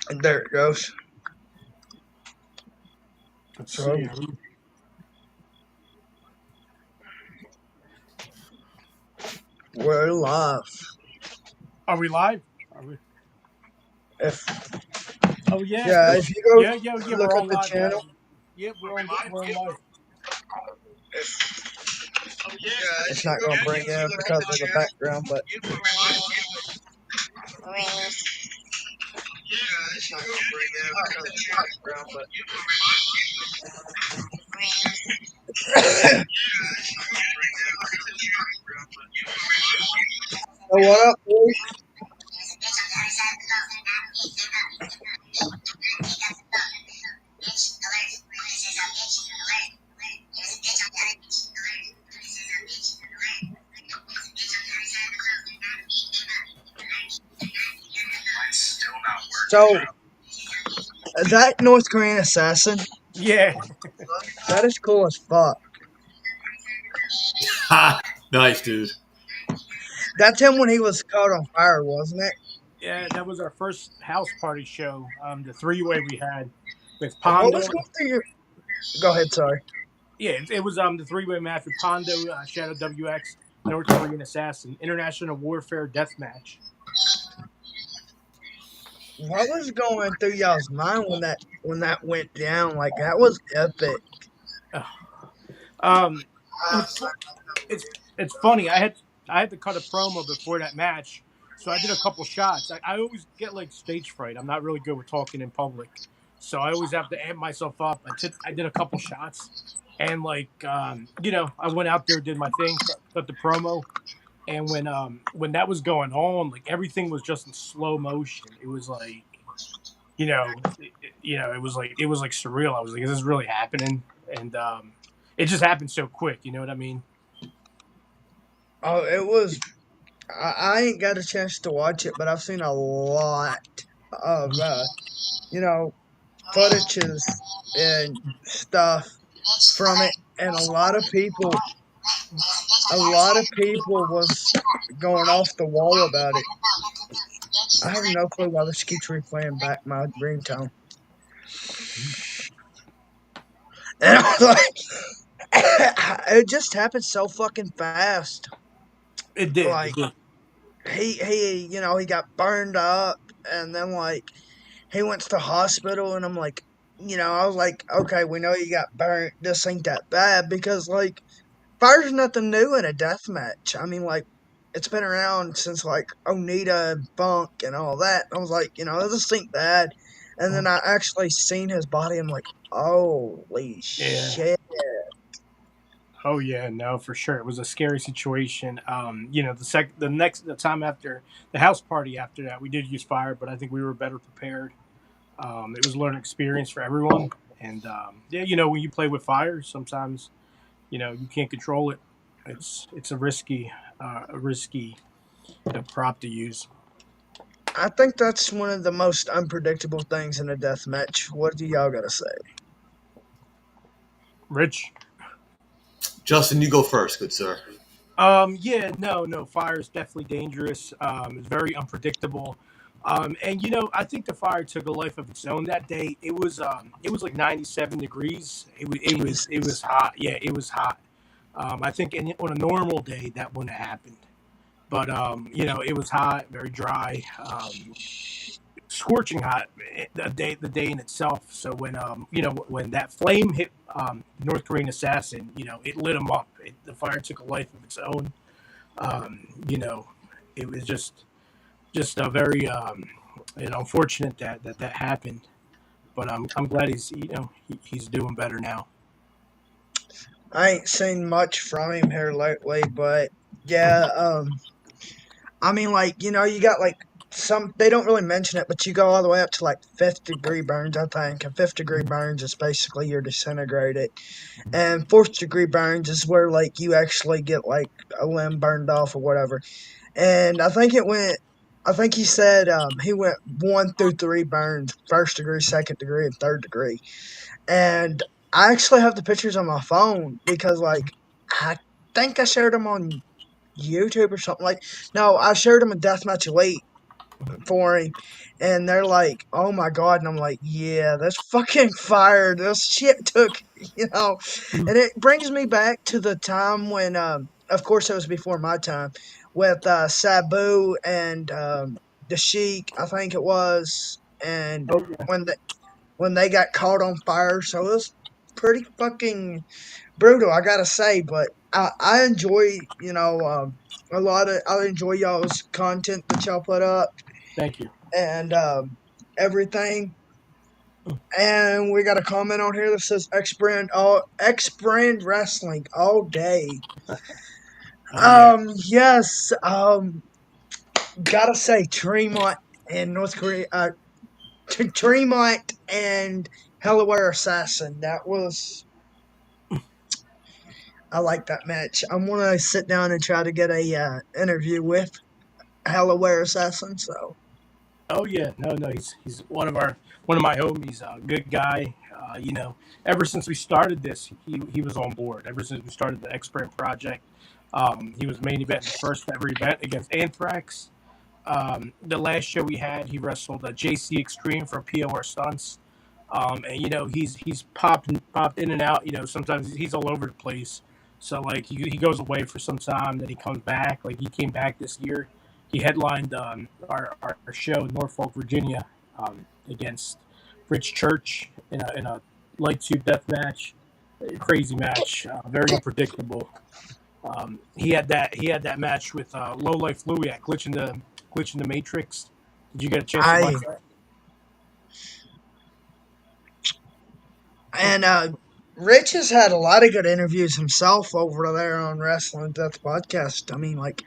And there it goes. Let's So see. we're live. Are we live? Are we? If Oh yeah, yeah, if you go yeah. look We're at on the live, channel, guys. Yep, we're on live. it's not gonna bring in because of the background, but it's not gonna bring in because of the background, but so what up, boys? So that North Korean assassin, Yeah, that is cool as fuck. Ha! Nice, dude. That's him when he was caught on fire, wasn't it? yeah. That was our first house party show. The three-way we had with What Pondo. was going through your? Go ahead, sorry. Yeah, it was the three-way match with Pondo, Shadow WX, North Korean Assassin, International Warfare Death Match. What was going through y'all's mind when that went down? Like that was epic. Um, it's it's funny. I had to cut a promo before that match, so I did a couple shots. I always get like stage fright. I'm not really good with talking in public, so I always have to amp myself up. I did a couple shots, and I went out there, did my thing, cut the promo, and when that was going on, like everything was just in slow motion. It was like it was like surreal. I was like, is this really happening? And it just happened so quick. You know what I mean? Oh, it was. I ain't got a chance to watch it, but I've seen a lot of you know footages and stuff from it, and a lot of people was going off the wall about it. I have no clue why this keeps replaying back my ringtone. And I was like, it just happened so fucking fast. It did. Like It did. he got burned up, and then like he went to the hospital, and I'm like, I was like, okay, we know you got burnt. This ain't that bad because like fire's nothing new in a death match. I mean, like it's been around since like Onita and Funk and all that. I was like, this ain't bad. And then I actually seen his body. I'm like, holy Yeah. shit. Oh yeah, no, for sure. It was a scary situation. The time after the house party after that, we did use fire, but I think we were better prepared. It was a learning experience for everyone, and yeah, when you play with fire, sometimes you can't control it. It's a risky prop to use. I think that's one of the most unpredictable things in a death match. What do y'all gotta say? Rich. Justin, you go first, good sir. Yeah, no, fire is definitely dangerous. It's very unpredictable. And I think the fire took a life of its own that day. It was like 97 degrees. It was Jesus. hot. Yeah, it was hot. I think on a normal day that wouldn't have happened. But it was hot, very dry, scorching hot the day in itself. So when that flame hit North Korean assassin, it lit him up. The fire took a life of its own. Um, you know, it was just a very unfortunate that happened. But I'm glad he's doing better now. I ain't seen much from him here lately, but yeah, I mean, like, you got like they don't really mention it, but you go all the way up to like fifth degree burns, I think. And fifth degree burns is basically you're disintegrated. And fourth degree burns is where like you actually get like a limb burned off or whatever. And I think he said he went 1 through 3 burns, first degree, second degree, and third degree. And I actually have the pictures on my phone because like I think I shared them on YouTube or something like. No, I shared them in Deathmatch Elite, for him, and they're like, "Oh my god!" And I'm like, "Yeah, that's fucking fire. This shit took, you know." And it brings me back to the time when, of course, it was before my time, with Sabu and the Sheik, I think it was, and Oh yeah. when they got caught on fire. So it was pretty fucking brutal, I gotta say. But I enjoy, a lot of I enjoy y'all's content that y'all put up Thank you. and everything. And we got a comment on here that says X brand wrestling all day. Oh yeah. Yes. Gotta say Tremont and North Korea. Tremont and Hellaware Assassin. That was. I like that match. I'm gonna sit down and try to get a interview with Hellaware Assassin. So. Oh yeah. No. He's one of my homies. Good guy. Ever since we started this, he was on board. Ever since we started the Expert Project, he was main event the first ever event against Anthrax. The last show we had, he wrestled JC Extreme from POR Stunts. And he's popped in and out. Sometimes he's all over the place. So like he goes away for some time, then he comes back. Like he came back this year. He headlined our show in Norfolk, Virginia, against Rich Church in a light tube death match. A crazy match, very unpredictable. He had that match with Low Life Louie at Glitch in the Matrix. Did you get a chance to I watch that? and Rich has had a lot of good interviews himself over there on Wrestling Death Podcast. I mean, like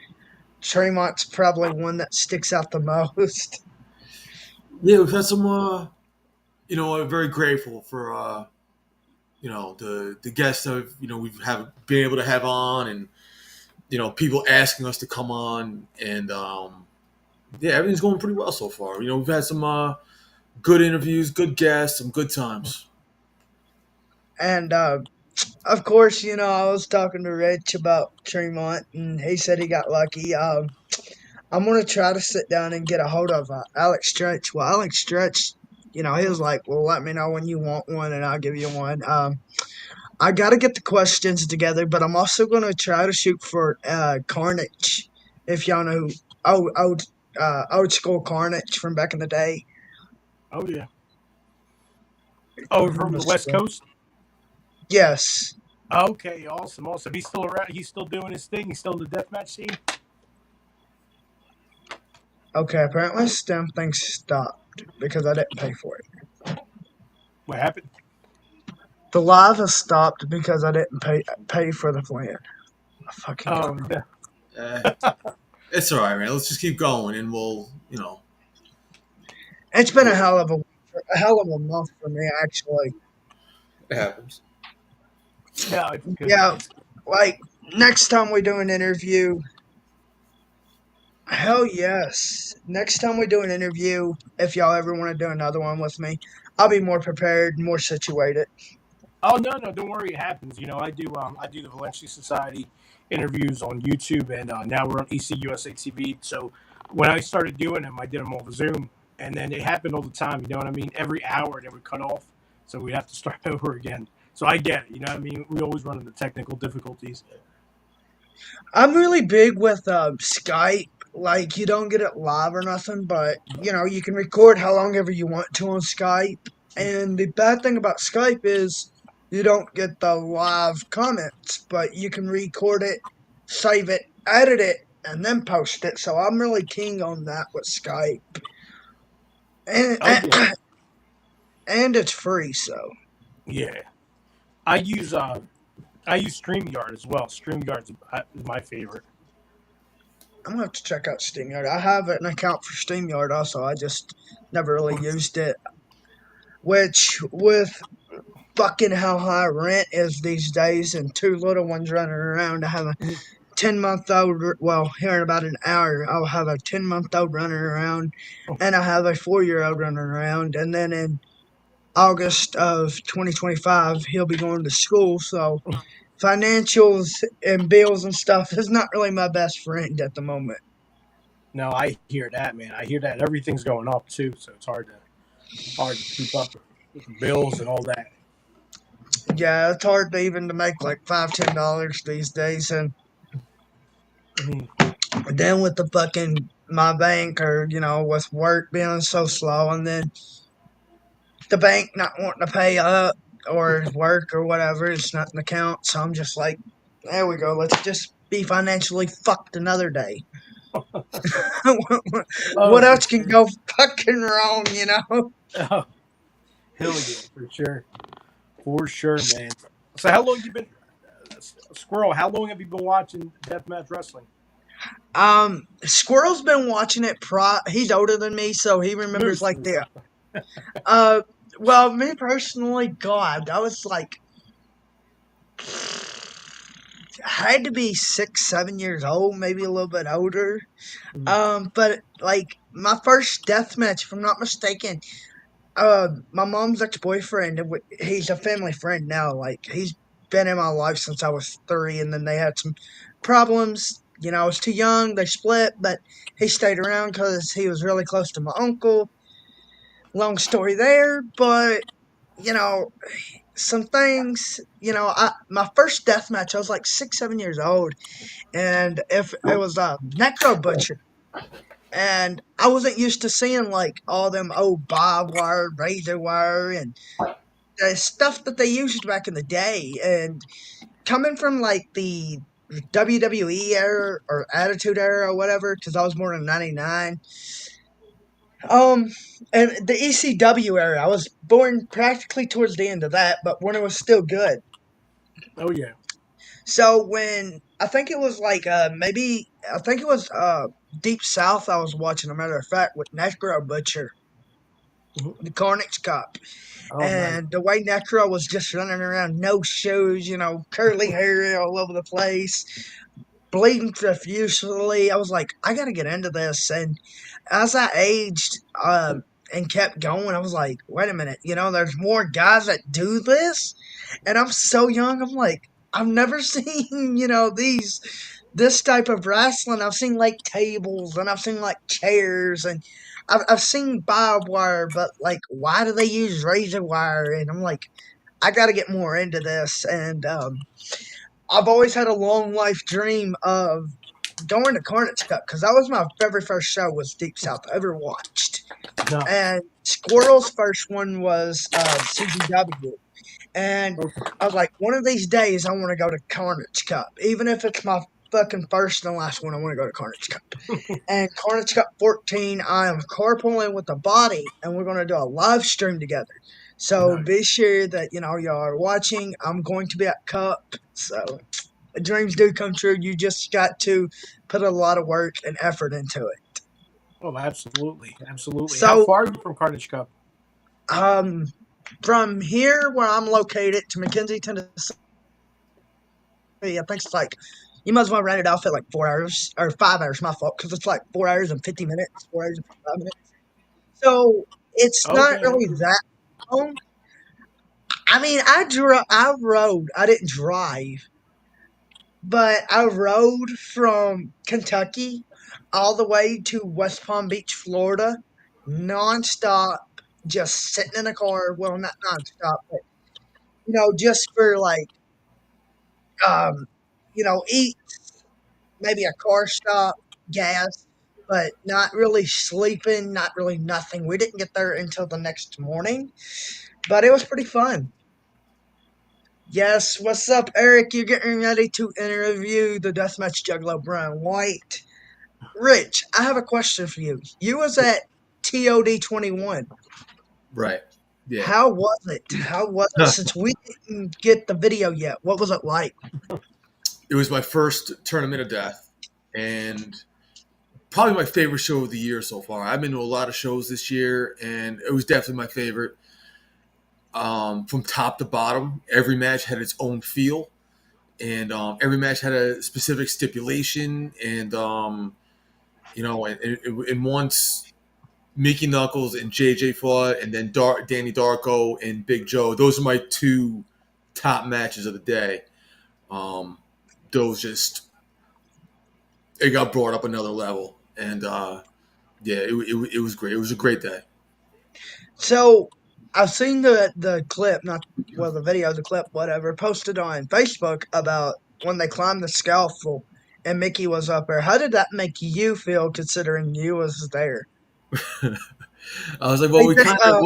Tremont's probably one that sticks out the most. Yeah, we've had some. I'm very grateful for the guests that we've been able to have on, and people asking us to come on, and yeah, everything's going pretty well so far. We've had some good interviews, good guests, some good times. And of course, I was talking to Rich about Tremont, and he said he got lucky. I'm gonna try to sit down and get a hold of Alex Stretch. Well, Alex Stretch, he was like, "Well, let me know when you want one, and I'll give you one." I got to get the questions together, but I'm also gonna try to shoot for Carnage. If y'all know old school Carnage from back in the day. Oh yeah. Oh, from the West Coast. Yes. Okay, awesome. He's still around. He's still doing his thing. He's still in the deathmatch scene. Okay. Apparently, STEM thing stopped because I didn't pay for it. What happened? The live has stopped because I didn't pay for the plan. It's all right, man. Let's just keep going, and we'll. It's been a hell of a month for me, actually. It happens. Yeah. Yeah. Like next time we do an interview. Hell yes. Next time we do an interview, if y'all ever want to do another one with me, I'll be more prepared, more situated. Oh no, don't worry. It happens. I do the Valencia Society interviews on YouTube, and now we're on ECUSA TV. So when I started doing them, I did them over Zoom, and then it happened all the time. You know what I mean? Every hour they would cut off, so we have to start over again. So I get it. You know what I mean? We always run into technical difficulties. I'm really big with Skype. Like, you don't get it live or nothing, but, you can record how long ever you want to on Skype. And the bad thing about Skype is you don't get the live comments, but you can record it, save it, edit it, and then post it. So I'm really keen on that with Skype. And, yeah. and it's free, so. Yeah. I use StreamYard as well. StreamYard's my favorite. I'm gonna have to check out StreamYard. I have an account for StreamYard also. I just never really used it. Which, with fucking how high rent is these days and two little ones running around, I have a 10-month-old, well, here in about an hour, I'll have a 10-month-old running around, and I have a 4-year-old running around, and then in August of 2025, he'll be going to school, so financials and bills and stuff is not really my best friend at the moment. No, I hear that, man. I hear that everything's going up too, so it's hard to keep up with the bills and all that. Yeah, it's hard to even to make like $5, $10 these days, and Mhm. then with the fucking my bank or with work being so slow, and then the bank not wanting to pay up or work or whatever, it's not an account. So I'm just like, there we go. Let's just be financially fucked another day. Oh, What for else can sure. go fucking wrong? Oh, hell yeah, for sure, man. So how long you been, Squirrel? How long have you been watching deathmatch wrestling? Squirrel's been watching it. He's older than me, so he remembers Moose. like the. Uh, well, me personally, God, I was like, I had to be 6, 7 years old, maybe a little bit older. Mhm. But like my first death match, if I'm not mistaken, my mom's ex-boyfriend, he's a family friend now. Like he's been in my life since I was 3, and then they had some problems. I was too young. They split, but he stayed around because he was really close to my uncle. Long story there, but you know, some things. My first death match, I was like 6, 7 years old, and if it was a Necro Butcher. And I wasn't used to seeing like all them old barbed wire, razor wire, and the stuff that they used back in the day. And coming from like the WWE era or Attitude era or whatever, because I was born in '99. Um, and the ECW era, I was born practically towards the end of that, but when it was still good. Oh yeah. So when I think it was like maybe I think it was Deep South I was watching, a matter of fact, with Necro Butcher, Mhm. the Carnage Cup. Oh nice. And the way Necro was just running around, no shoes, curly hair all over the place, bleeding profusely. I was like, I got to get into this. And as I aged and kept going, I was like, wait a minute, there's more guys that do this. And I'm so young. I'm like, I've never seen, this type of wrestling. I've seen like tables and I've seen like chairs and I've seen barbed wire, but like, why do they use razor wire? And I'm like, I got to get more into this. And I've always had a long life dream of going to Carnage Cup because that was my very first show was Deep South I ever watched. No. And Squirrel's first one was CZW. And Okay. I was like, one of these days I want to go to Carnage Cup. Even if it's my fucking first and last one, I want to go to Carnage Cup. And Carnage Cup 14, I am carpooling with the body, and we're going to do a live stream together. So Nice. be sure that, y'all are watching. I'm going to be at Cup. So dreams do come true. You just got to put a lot of work and effort into it. Oh, absolutely, absolutely. How So, far are you from Carnage Cup? um, from here where I'm located to McKenzie, Tennessee, I think it's like you might as well rent it off at like 4 hours or 5 hours. My fault, because it's like 4 hours and 50 minutes, 4 hours and 5 minutes. So it's not Okay. really Okay. that long. I mean, I rode. I didn't drive, but I rode from Kentucky all the way to West Palm Beach, Florida, nonstop, just sitting in a car. Well, not nonstop, but just for like, um, eat, maybe a car stop, gas, but not really sleeping, not really nothing. We didn't get there until the next morning, but it was pretty fun. Yes, what's up, Eric? You're getting ready to interview the Deathmatch Juggalo Brian White. Rich, I have a question for you. You was at TOD 21. Right. Yeah. How was it? How was it? Since we didn't get the video yet, what was it like? It was my first tournament of death, and probably my favorite show of the year so far. I've been to a lot of shows this year, and it was definitely my favorite. From top to bottom, every match had its own feel, and every match had a specific stipulation. And and once Mickey Knuckles and JJ fought, and then Danny Darko and Big Joe, those are my two top matches of the day. Those just it got brought up another level. and yeah, it was great. It was a great day. So I've seen the clip, not well, the video, the clip, whatever, posted on Facebook about when they climbed the scaffold and Mickey was up there. How did that make you feel, considering you was there? I was like, well, They we did, kind of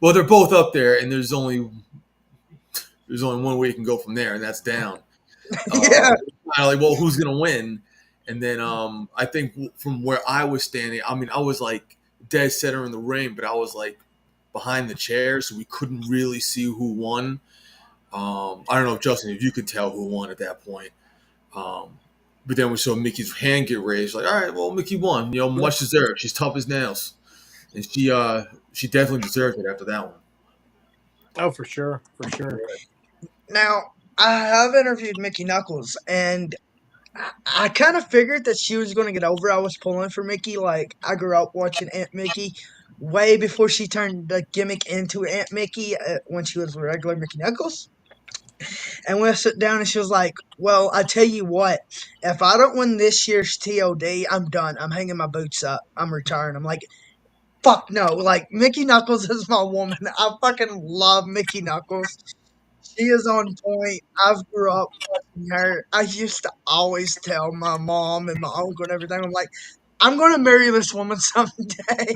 well, they're both up there, and there's only one way you can go from there, and that's down. yeah, Kind of like, well, who's gonna win? And then I think from where I was standing, I mean, I was like dead center in the ring, but I was like behind the chair, so we couldn't really see who won. I don't know, if Justin, if you could tell who won at that point. Um, but then we saw Mickey's hand get raised. Like, all right, well, Mickey won. You know, much deserved. She's tough as nails, and she definitely deserved it after that one. Oh, for sure, for sure. now I have interviewed Mickey Knuckles, and I kind of figured that she was going to get over. I was pulling for Mickey. Like, I grew up watching Aunt Mickey way before she turned the gimmick into Aunt Mickey when she was regular Mickey Knuckles. And we sit down and she was like, well, I tell you what, if I don't win this year's TOD, I'm done. I'm hanging my boots up. I'm retiring. I'm like, fuck no. Like, Mickey Knuckles is my woman. I fucking love Mickey Knuckles. She is on point. I've grew up watching her. I used to always tell my mom and my uncle and everything, I'm like, I'm going to marry this woman someday.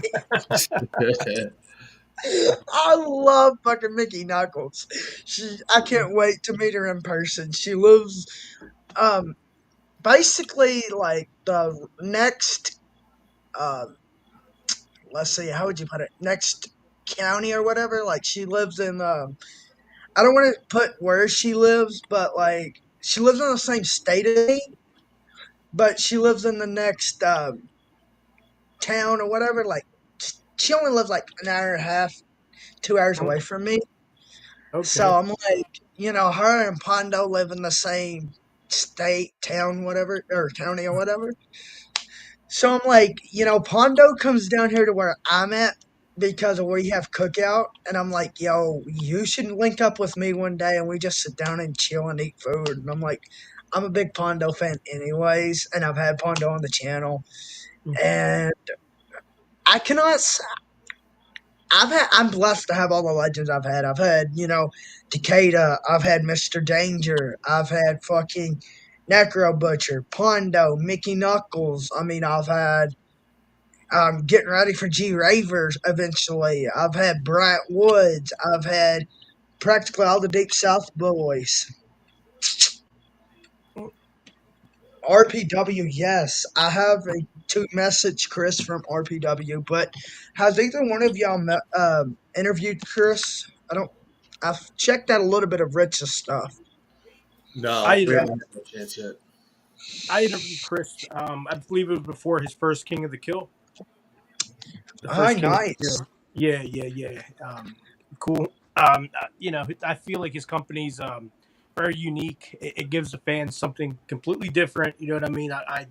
I love fucking Mickey Knuckles. I can't wait to meet her in person. She lives, um, basically like the next, let's see, how would you put it? Next county or whatever. Like she lives in, I don't want to put where she lives, but like she lives in the same state as me, but she lives in the next town or whatever. Like she only lives like an hour and a half, 2 hours away from me. Okay. So I'm like, her and Pondo live in the same state, town, whatever, or county or whatever. So I'm like, Pondo comes down here to where I'm at because we have cookout, and I'm like, yo, you should link up with me one day and we just sit down and chill and eat food. And I'm like, I'm a big Pondo fan anyways, and I've had Pondo on the channel, and I cannot. I'm blessed to have all the legends I've had. I've had, Takeda. I've had Mr. Danger. I've had fucking Necro Butcher, Pondo, Mickey Knuckles. I mean, I've had getting ready for G Ravers eventually. I've had Bryant Woods. I've had practically all the Deep South boys. RPW, yes. I have to message Chris from RPW, but has either one of y'all interviewed Chris? I've checked out a little bit of Rich's stuff. No, I we haven't had a chance yet. I interviewed Chris. I believe it was before his first King of the Kill. Nice. Yeah. Cool. I feel like his company's very unique. It gives the fans something completely different. You know what I mean? I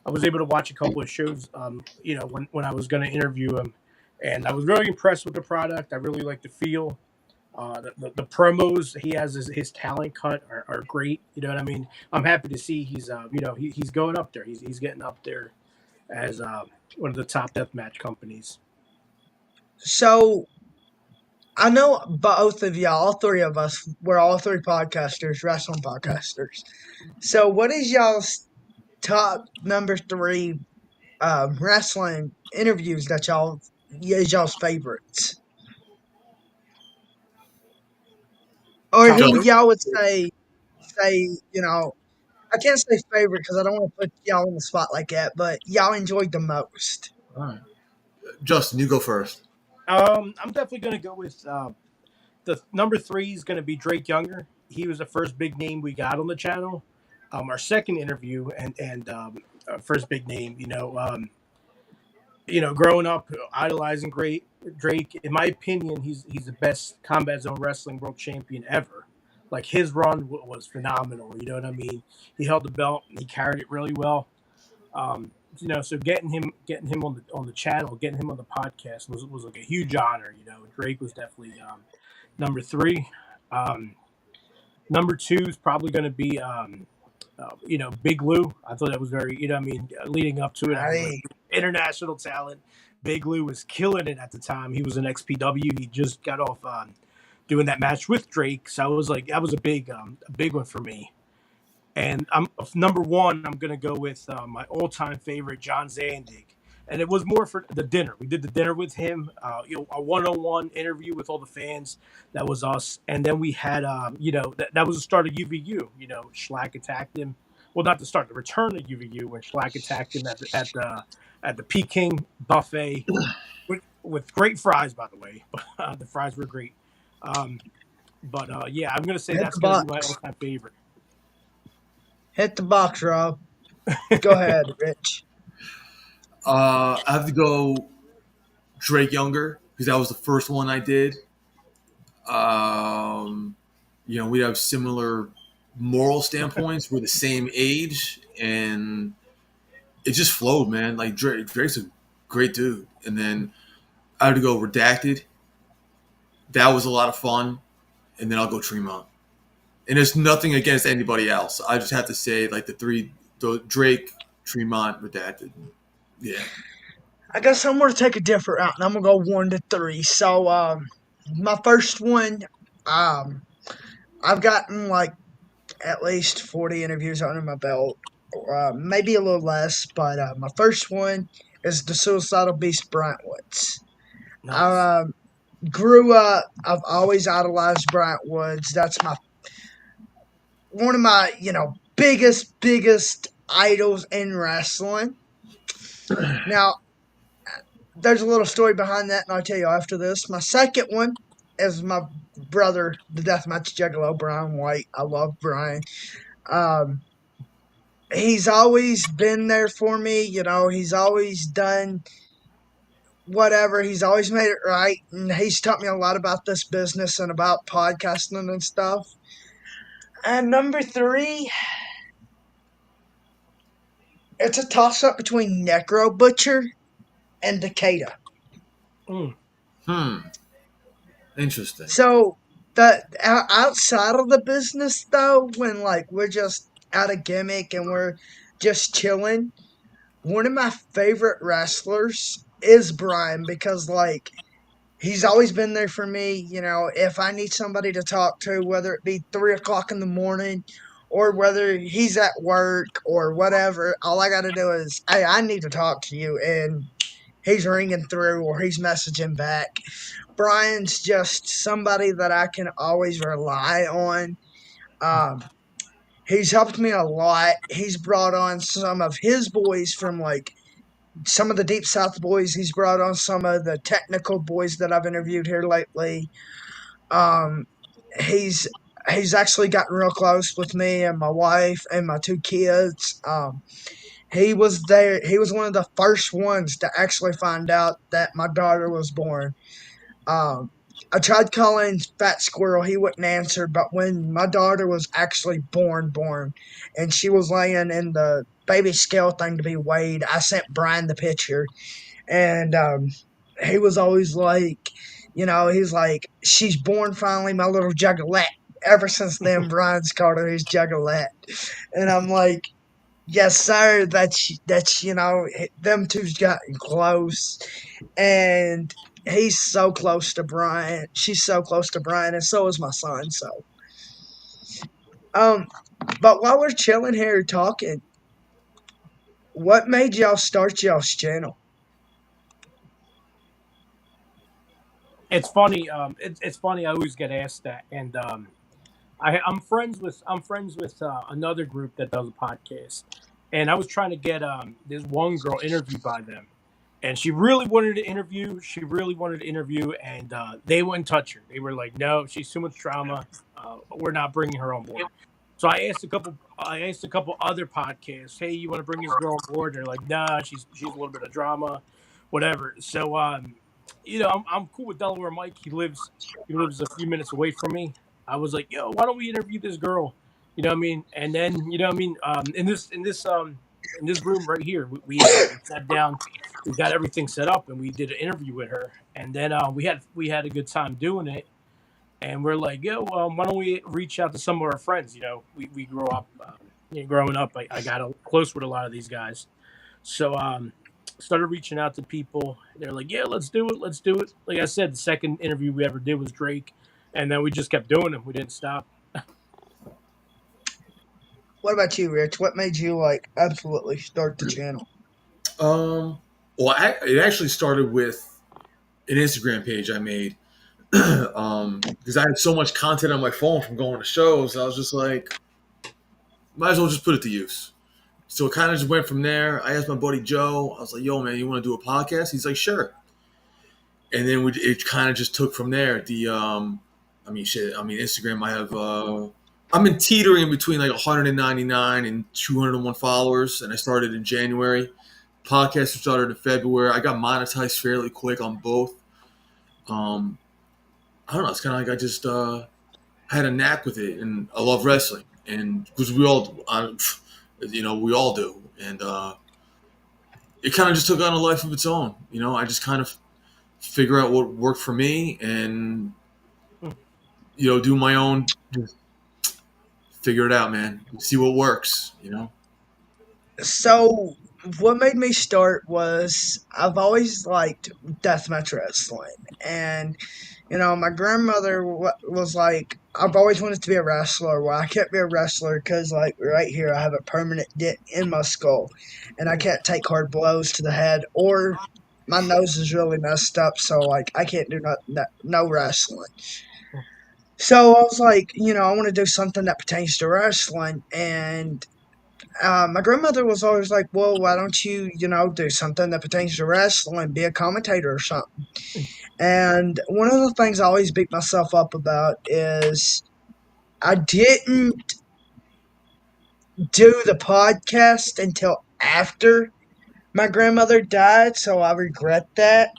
was able to watch a couple of shows. When I was going to interview him, and I was really impressed with the product. I really like the feel. The promos he has, his talent cut are great. You know what I mean? I'm happy to see he's he's going up there. He's getting up there as one of the top deathmatch companies. So I know both of y'all, all three of us, we're all three podcasters, wrestling podcasters. So what is y'all's top number 3 wrestling interviews that y'all's favorites? Or who y'all would say, I can't say favorite because I don't want to put y'all on the spot like that, but y'all enjoyed the most. All right, Justin, you go first. I'm definitely going to go with the number 3 is going to be Drake Younger. He was the first big name we got on the channel. Our second interview and first big name, growing up idolizing Drake. In my opinion, he's the best Combat Zone Wrestling World Champion ever. Like his run was phenomenal. You know what I mean? He held the belt and he carried it really well. So getting him on the channel, getting him on the podcast was like a huge honor. Drake was definitely number 3. Number 2 is probably going to be Big Lou. I thought that was very, leading up to it. I was like, international talent. Big Lou was killing it at the time. He was an XPW. He just got off doing that match with Drake. So I was like, that was a big one for me. And I'm number one. I'm gonna go with my all-time favorite, John Zandig, and it was more for the dinner. We did the dinner with him, a one-on-one interview with all the fans. That was us, and then we had, that was the start of UVU. Schlack attacked him. Well, not the start, the return of UVU when Schlack attacked him at the Peking buffet with great fries, by the way. The fries were great. Yeah, I'm gonna say Hit that's the gonna be my box. all-time favorite. Hit the box, Rob. Go ahead, Rich. I have to go Drake Younger because that was the first one I did. We have similar moral standpoints. We're the same age, and it just flowed, man. Like Drake's a great dude. And then I have to go Redacted. That was a lot of fun. And then I'll go Tremont. And there's nothing against anybody else. I just have to say, like the Drake, Tremont, Redacted. Yeah. I guess I'm gonna take a different route, and I'm gonna go 1 to 3. So, my first one, I've gotten like at least 40 interviews under my belt, maybe a little less. But my first one is the Suicidal Beast, Bryant Woods. Nice. I grew up. I've always idolized Bryant Woods. That's one of my biggest idols in wrestling. Now, there's a little story behind that, and I'll tell you after this. My second one is my brother, the Deathmatch Juggalo, Brian White. I love Brian. He's always been there for me. He's always done whatever. He's always made it right, and he's taught me a lot about this business and about podcasting and stuff. And number 3, it's a toss-up between Necro Butcher and Takeda. Interesting. So, outside of the business, though, when we're just out of gimmick and we're just chilling, one of my favorite wrestlers is Brian because he's always been there for me. If I need somebody to talk to, whether it be 3:00 in the morning or whether he's at work or whatever, all I got to do is, hey, I need to talk to you, and he's ringing through or he's messaging back. Brian's just somebody that I can always rely on. He's helped me a lot. He's brought on some of his boys from some of the Deep South boys. He's brought on some of the technical boys that I've interviewed here lately. He's actually gotten real close with me and my wife and my 2 kids. He was there. He was one of the first ones to actually find out that my daughter was born. I tried calling Fat Squirrel. He wouldn't answer. But when my daughter was actually born, and she was laying in the baby scale thing to be weighed, I sent Brian the picture. And he was always like, he's like, she's born finally, my little Juggalette. Ever since then, Brian's called her his Juggalette. And I'm like, yes, sir. That's them two's gotten close, and he's so close to Brian. She's so close to Brian, and so is my son. So, but while we're chilling here talking, what made y'all start y'all's channel? It's funny. It's funny. I always get asked that, and I'm friends with another group that does a podcast, and I was trying to get this one girl interviewed by them, and she really wanted to interview. And they wouldn't touch her. They were like, "No, she's too much drama. We're not bringing her on board." So I asked a couple other podcasts, "Hey, you want to bring this girl on board?" They're like, "Nah, she's a little bit of drama, whatever." So I'm cool with Delaware Mike. He lives a few minutes away from me. I was like, "Yo, why don't we interview this girl?" You know what I mean? And then in this room right here, we sat down, we got everything set up, and we did an interview with her. And then we had a good time doing it. And we're like, "Yo, why don't we reach out to some of our friends?" We grew up, growing up, I got close with a lot of these guys. So started reaching out to people. They're like, "Yeah, let's do it. Let's do it." Like I said, the second interview we ever did was Drake, and then we just kept doing them. We didn't stop. What about you, Rich? What made you like absolutely start the channel? Well, it actually started with an Instagram page I made because I had so much content on my phone from going to shows. I was just like, might as well just put it to use. So it kind of just went from there. I asked my buddy Joe. I was like, "Yo, man, you want to do a podcast?" He's like, "Sure." And then it kind of just took from there. Instagram. I have I'm in teetering between like 199 and 201 followers, and I started in January. Podcast started in February. I got monetized fairly quick on both. I don't know. It's kind of like I just had a knack with it, and I love wrestling, and because we all, we all do, and it kind of just took on a life of its own. I just kind of figure out what worked for me, and do my own, figure it out, man. See what works. So, what made me start was I've always liked deathmatch wrestling, and my grandmother was like, I've always wanted to be a wrestler. Well, I can't be a wrestler because, like, right here, I have a permanent dent in my skull, and I can't take hard blows to the head, or my nose is really messed up, so like I can't do no wrestling. So I was like, I want to do something that pertains to wrestling, and my grandmother was always like, well, why don't you, do something that pertains to wrestling, be a commentator or something. And one of the things I always beat myself up about is I didn't do the podcast until after my grandmother died, so I regret that.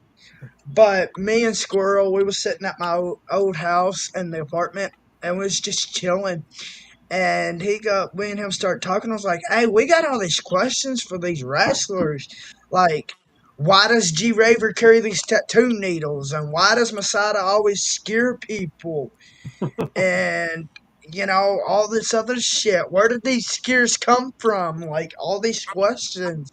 But me and Squirrel, we was sitting at my old house in the apartment, and we was just chilling. And we and him start talking. I was like, hey, we got all these questions for these wrestlers. Like, why does G Raver carry these tattoo needles? And why does Masada always scare people? And, all this other shit. Where did these scares come from? Like, all these questions.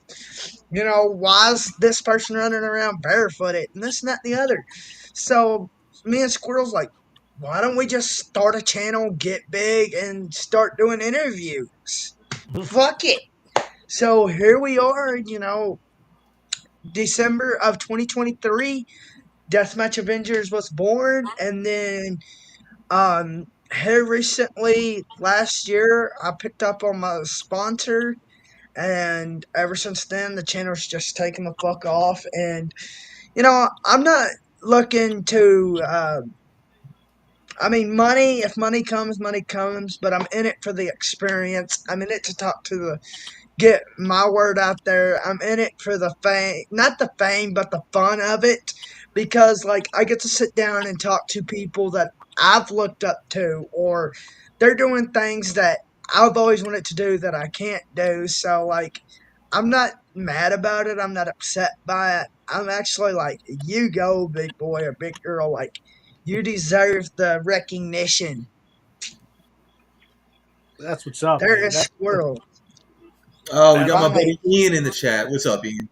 Why is this person running around barefooted? And this and that and the other. So, me and Squirrel's like, why don't we just start a channel, get big, and start doing interviews? Fuck it. So here we are, December of 2023. Deathmatch Avengers was born, and then here recently, last year, I picked up on my sponsor, and ever since then, the channel's just taken the fuck off. And, I'm not looking to money, if money comes, but I'm in it for the experience. I'm in it to get my word out there. I'm in it for the fame, not the fame, but the fun of it, because, like, I get to sit down and talk to people that I've looked up to, or they're doing things that I've always wanted to do that I can't do. So, like, I'm not mad about it. I'm not upset by it. I'm actually like, you go, big boy or big girl. Like, you deserve the recognition. That's what's up. There Man. is Squirrel. Oh, we got my Finally. buddy Ian in the chat. What's up, Ian?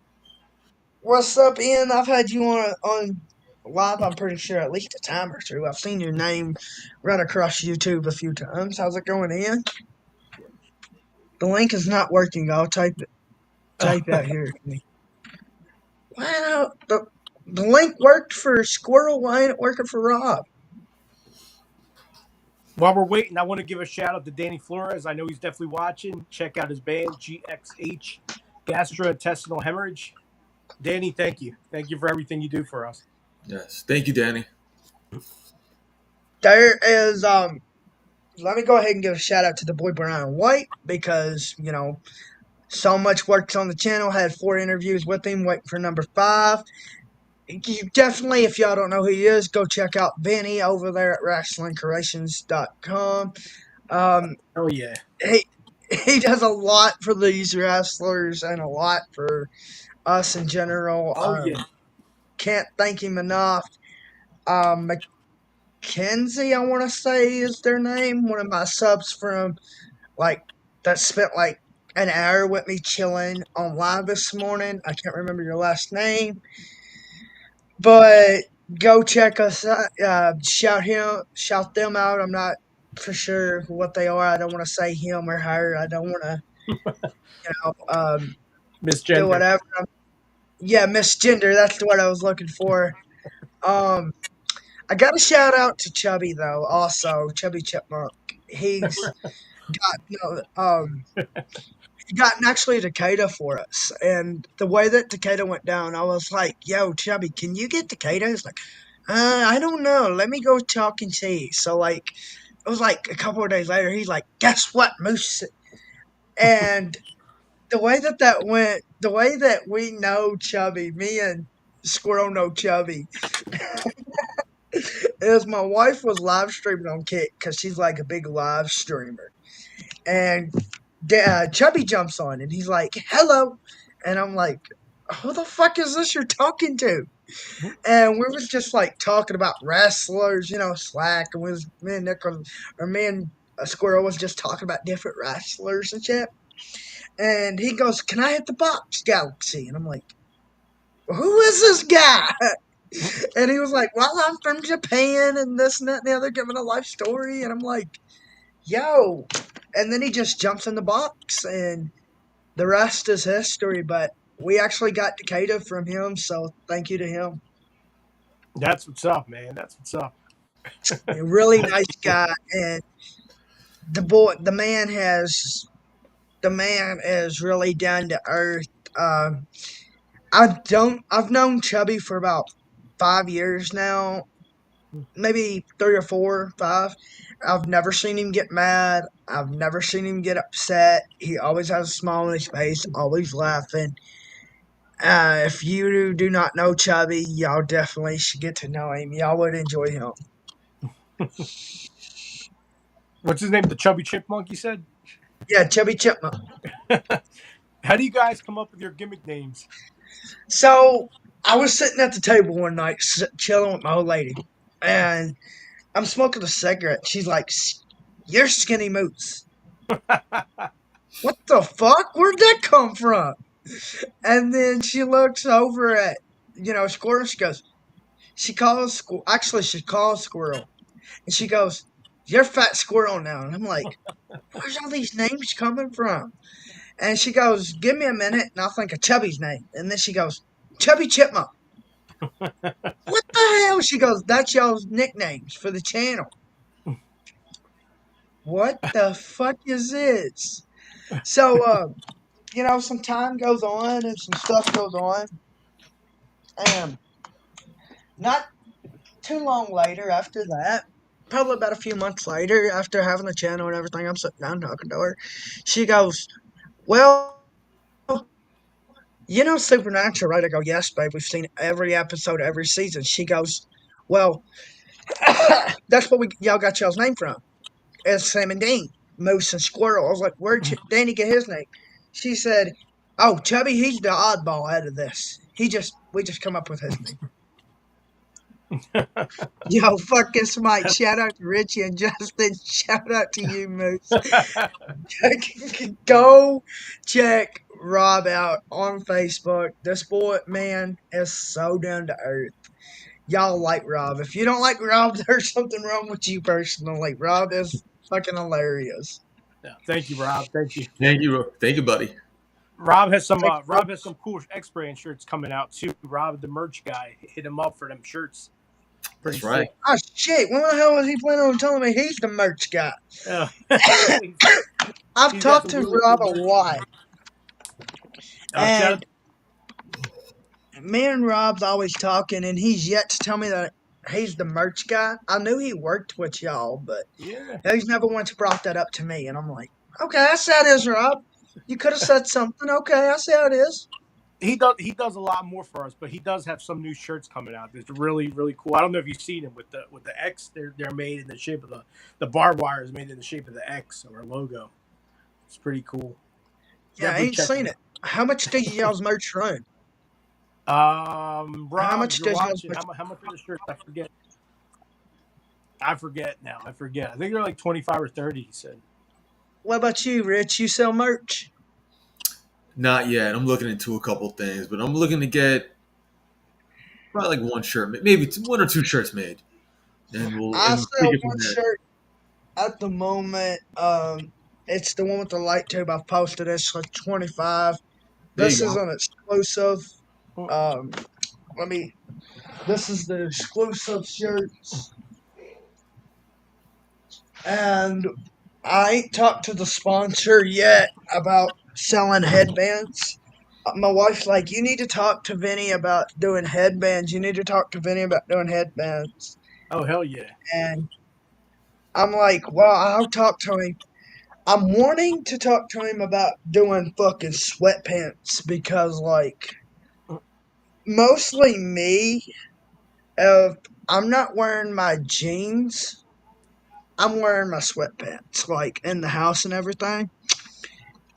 What's up, Ian? I've had you on live, I'm pretty sure, at least a time or two. I've seen your name run across YouTube a few times. How's it going, Ian? The link is not working. I'll type out here. Wow, the link worked for Squirrel. Why ain't it working for Rob? While we're waiting, I want to give a shout out to Danny Flores. I know he's definitely watching. Check out his band, GXH, Gastrointestinal Hemorrhage. Danny, thank you. Thank you for everything you do for us. Yes, thank you, Danny. There is, let me go ahead and give a shout out to the boy Brian White, because, so much works on the channel. Had 4 interviews with him, waiting for number 5. You definitely, if y'all don't know who he is, go check out Benny over there at WrestlingCreations.com. Oh, yeah. He does a lot for these wrestlers and a lot for us in general. Oh, yeah. Can't thank him enough. Mackenzie, I want to say, is their name. One of my subs from, like, that spent, like, an hour with me chilling on live this morning. I can't remember your last name, but go check us out. Shout them out. I'm not for sure what they are. I don't want to say him or her. I don't want to, do Misgender. whatever. Yeah, misgender. That's what I was looking for. Um, I got a shout out to Chubby though. Also, Chubby Chipmunk. He's got he got actually Takeda for us, and the way that Takeda went down, I was like, "Yo, Chubby, can you get Takeda?" He's like, I don't know. Let me go talk and see." So like, it was like a couple of days later. He's like, "Guess what, Moose?" And the way that went, the way that we know Chubby, me and Squirrel know Chubby, is my wife was live streaming on Kick because she's like a big live streamer, and Chubby jumps on and he's like, "Hello," and I'm like, "Who the fuck is this you're talking to?" And we was just like talking about wrestlers, Slack, and me and Nick or me and Squirrel was just talking about different wrestlers and shit. And he goes, "Can I hit the box, Galaxy?" And I'm like, "Who is this guy?" And he was like, "Well, I'm from Japan and this and that and the other," giving a life story. And I'm like, "Yo." And then he just jumps in the box, and the rest is history. But we actually got Takeda from him, so thank you to him. That's what's up, man. That's what's up. A really nice guy, and the man is really down to earth. I've known Chubby for about 5 years now, maybe 3 or 4, 5. I've never seen him get mad. I've never seen him get upset. He always has a smile on his face, always laughing. If you do not know Chubby, y'all definitely should get to know him. Y'all would enjoy him. What's his name? The Chubby Chipmunk, you said? Yeah, Chubby Chipmunk. How do you guys come up with your gimmick names? So I was sitting at the table one night, chilling with my old lady, and I'm smoking a cigarette. She's like, "You're Skinny Moose." What the fuck? Where'd that come from? And then she looks over at, Squirrel. She calls Squirrel. And she goes, "You're Fat Squirrel now." And I'm like, "Where's all these names coming from?" And she goes, "Give me a minute and I'll think of Chubby's name." And then she goes, "Chubby Chipmunk." "What the hell?" She goes, "That's y'all's nicknames for the channel." What the fuck is this? So, some time goes on and some stuff goes on. And not too long later after that, probably about a few months later, after having the channel and everything, I'm sitting down talking to her. She goes, "Well, Supernatural, right?" I go, "Yes, babe. We've seen every episode, every season." She goes, "Well, that's what y'all got y'all's name from. It's Sam and Dean, Moose and Squirrel." I was like, "Where'd Danny get his name?" She said, "Oh, Chubby, he's the oddball out of this. We just come up with his name." Yo, fuck this Mike. Shout out to Richie and Justin. Shout out to you, Moose. Go check Rob out on Facebook. This boy, man, is so down to earth. Y'all like Rob. If you don't like Rob, there's something wrong with you personally. Rob is fucking hilarious. Yeah, thank you, Rob. Thank you. Thank you, buddy. Rob has some cool X-Brand shirts coming out too. Rob, the merch guy, hit him up for them shirts. That's right. Oh shit! When the hell was he planning on telling me he's the merch guy? Yeah. I've talked to Rob a lot, and me and Rob's always talking, and he's yet to tell me that he's the merch guy. I knew he worked with y'all, but he's never once brought that up to me, and I'm like, "Okay, I see how it is, Rob. You could have said something. Okay, I see how it is." He does a lot more for us, but he does have some new shirts coming out. It's really, really cool. I don't know if you've seen them with the X. They're made in the shape of the barbed wire is made in the shape of the X or logo. It's pretty cool. Yeah, I ain't seen it. How much do y'all's merch run? Rob, how much does how much are the shirts? I forget now. I think they're like 25 or 30. He said. What about you, Rich? You sell merch? Not yet. I'm looking into a couple things, but I'm looking to get probably like one shirt, maybe one or two shirts made, and I we'll take sell it from one there. shirt at the moment. It's the one with the light tube. I've posted it. It's like 25. There This you is go. an exclusive. Oh, Um, let me. This is the exclusive shirts, and I ain't talked to the sponsor yet about selling headbands. My wife's like, you need to talk to Vinny about doing headbands. You need to talk to Vinny about doing headbands. oh hell yeah! And I'm like, well, I'll talk to him. I'm wanting to talk to him about doing fucking sweatpants because, like, mostly me, if I'm not wearing my jeans, I'm wearing my sweatpants, like, in the house and everything.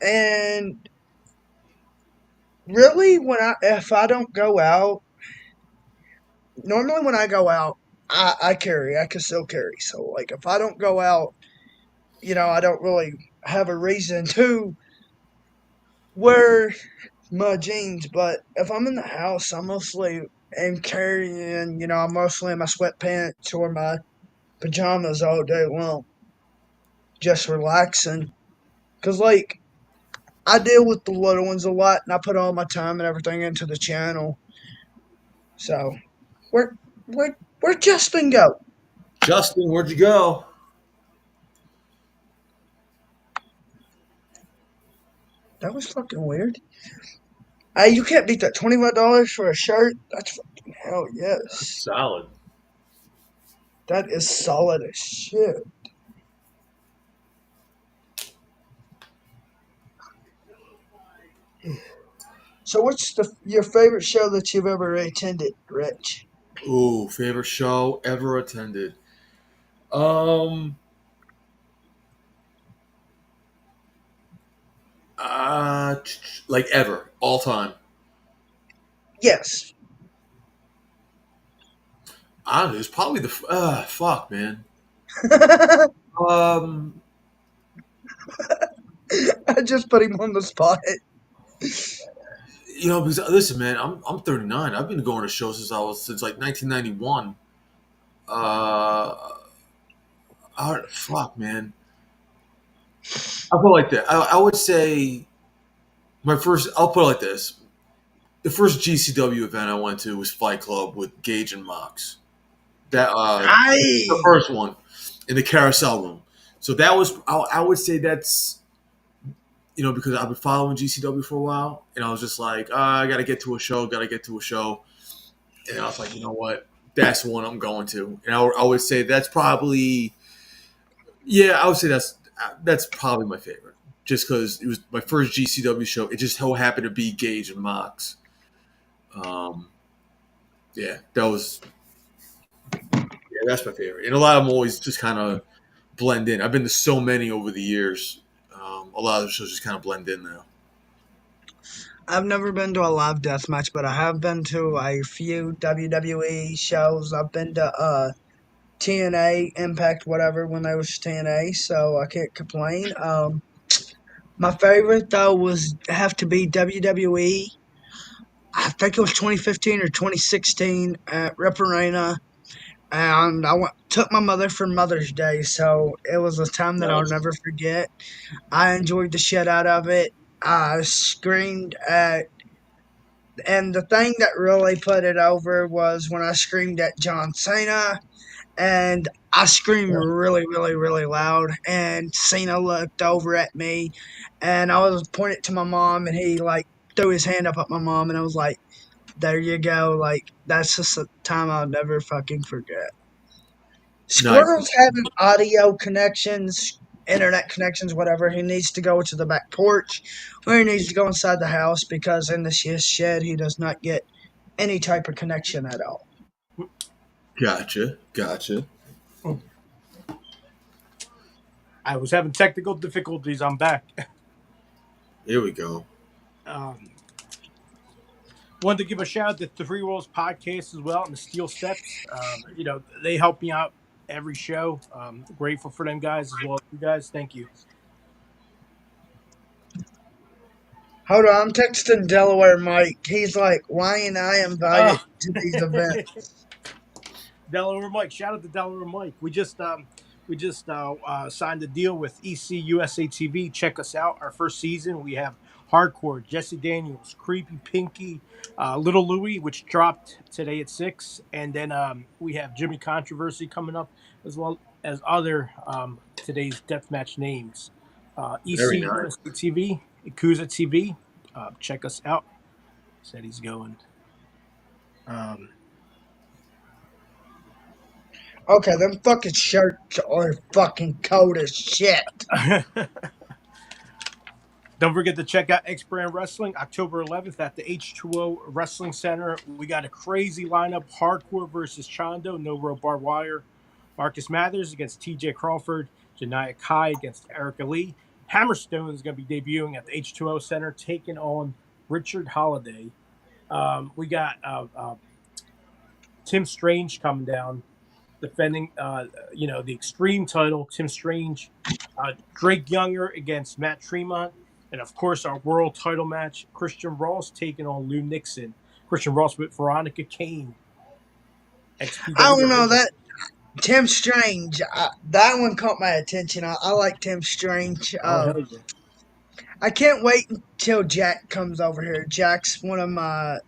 And really, if I don't go out, normally when I go out, I carry, I can still carry. So, like, if I don't go out, I don't really have a reason to wear my jeans, but if I'm in the house, I mostly am carrying, I'm mostly in my sweatpants or my pajamas all day long, just relaxing. Cause like I deal with the little ones a lot, and I put all my time and everything into the channel. So where Justin go? Justin, where'd you go? That was fucking weird. Hey, you can't beat that $21 for a shirt. That's fucking hell yes. Solid. That is solid as shit. So, what's your favorite show that you've ever attended, Rich? Ooh, favorite show ever attended. Um, like ever, all time. Yes. I don't know. It's probably the fuck, man. I Um, just put him on the spot. because listen, man, I'm 39. I've been going to shows since like 1991. Fuck, man. I feel like that. I would say my first. I'll put it like this: the first GCW event I went to was Fight Club with Gage and Mox. That the I first one in the carousel room. So that was. I would say that's because I've been following GCW for a while, and I was just like, I got to get to a show. Got to get to a show, and I was like, you know what? That's the one I'm going to. And I would say that's probably. Yeah, I would say that's probably my favorite, just because it was my first GCW show. It just so happened to be Gage and Mox. Yeah, that's my favorite, and a lot of them always just kind of blend in. I've been to so many over the years. A lot of the shows just kind of blend in now. I've never been to a live death match, but I have been to a few WWE shows. I've been to TNA, Impact, whatever, when they was TNA, so I can't complain. My favorite though was have to be WWE. I think it was 2015 or 2016 at Rep Arena, and took my mother for Mother's Day, so it was a time that I'll Nice. never forget. I enjoyed the shit out of it. I screamed and the thing that really put it over was when I screamed at John Cena, and I screamed really, really, really loud, and Cena looked over at me, and I was pointing to my mom, and he like threw his hand up at my mom, and I was like, there you go. Like, that's just a time I'll never fucking forget. Nice. Squirrel's having audio connections, internet connections, whatever. He needs to go to the back porch or he needs to go inside the house because in the shed he does not get any type of connection at all. Gotcha. I was having technical difficulties. I'm back. Here we go. Wanted to give a shout out to the Three Worlds podcast as well and the Steel Steps. They help me out every show. Grateful for them guys as well as you guys. Thank you. Hold on, I'm texting Delaware Mike. He's like, why ain't I invited Oh. to these events? Delaware Mike. Shout out to Delaware Mike. We just signed a deal with ECUSA TV. Check us out. Our first season, we have Hardcore, Jesse Daniels, Creepy Pinky, Little Louie, which dropped today at 6, and then we have Jimmy Controversy coming up, as well as other today's deathmatch names. Very nice. ECUSA TV, Yakuza TV. Check us out. Said he's going. Okay, them fucking shirts are fucking cold as shit. Don't forget to check out X Brand Wrestling October 11th at the H2O Wrestling Center. We got a crazy lineup: Hardcore versus Chondo, no rope barbed wire. Marcus Mathers against TJ Crawford. Janiyah Kai against Erica Lee. Hammerstone is going to be debuting at the H2O Center, taking on Richard Holiday. We got Tim Strange coming down, defending the Extreme title. Tim Strange, Drake Younger against Matt Tremont. And, of course, our world title match, Christian Ross taking on Lou Nixon. Christian Ross with Veronica Kane. I don't know that Tim Strange. That one caught my attention. I like Tim Strange. Hell yeah. I can't wait until Jack comes over here. Jack's one of my.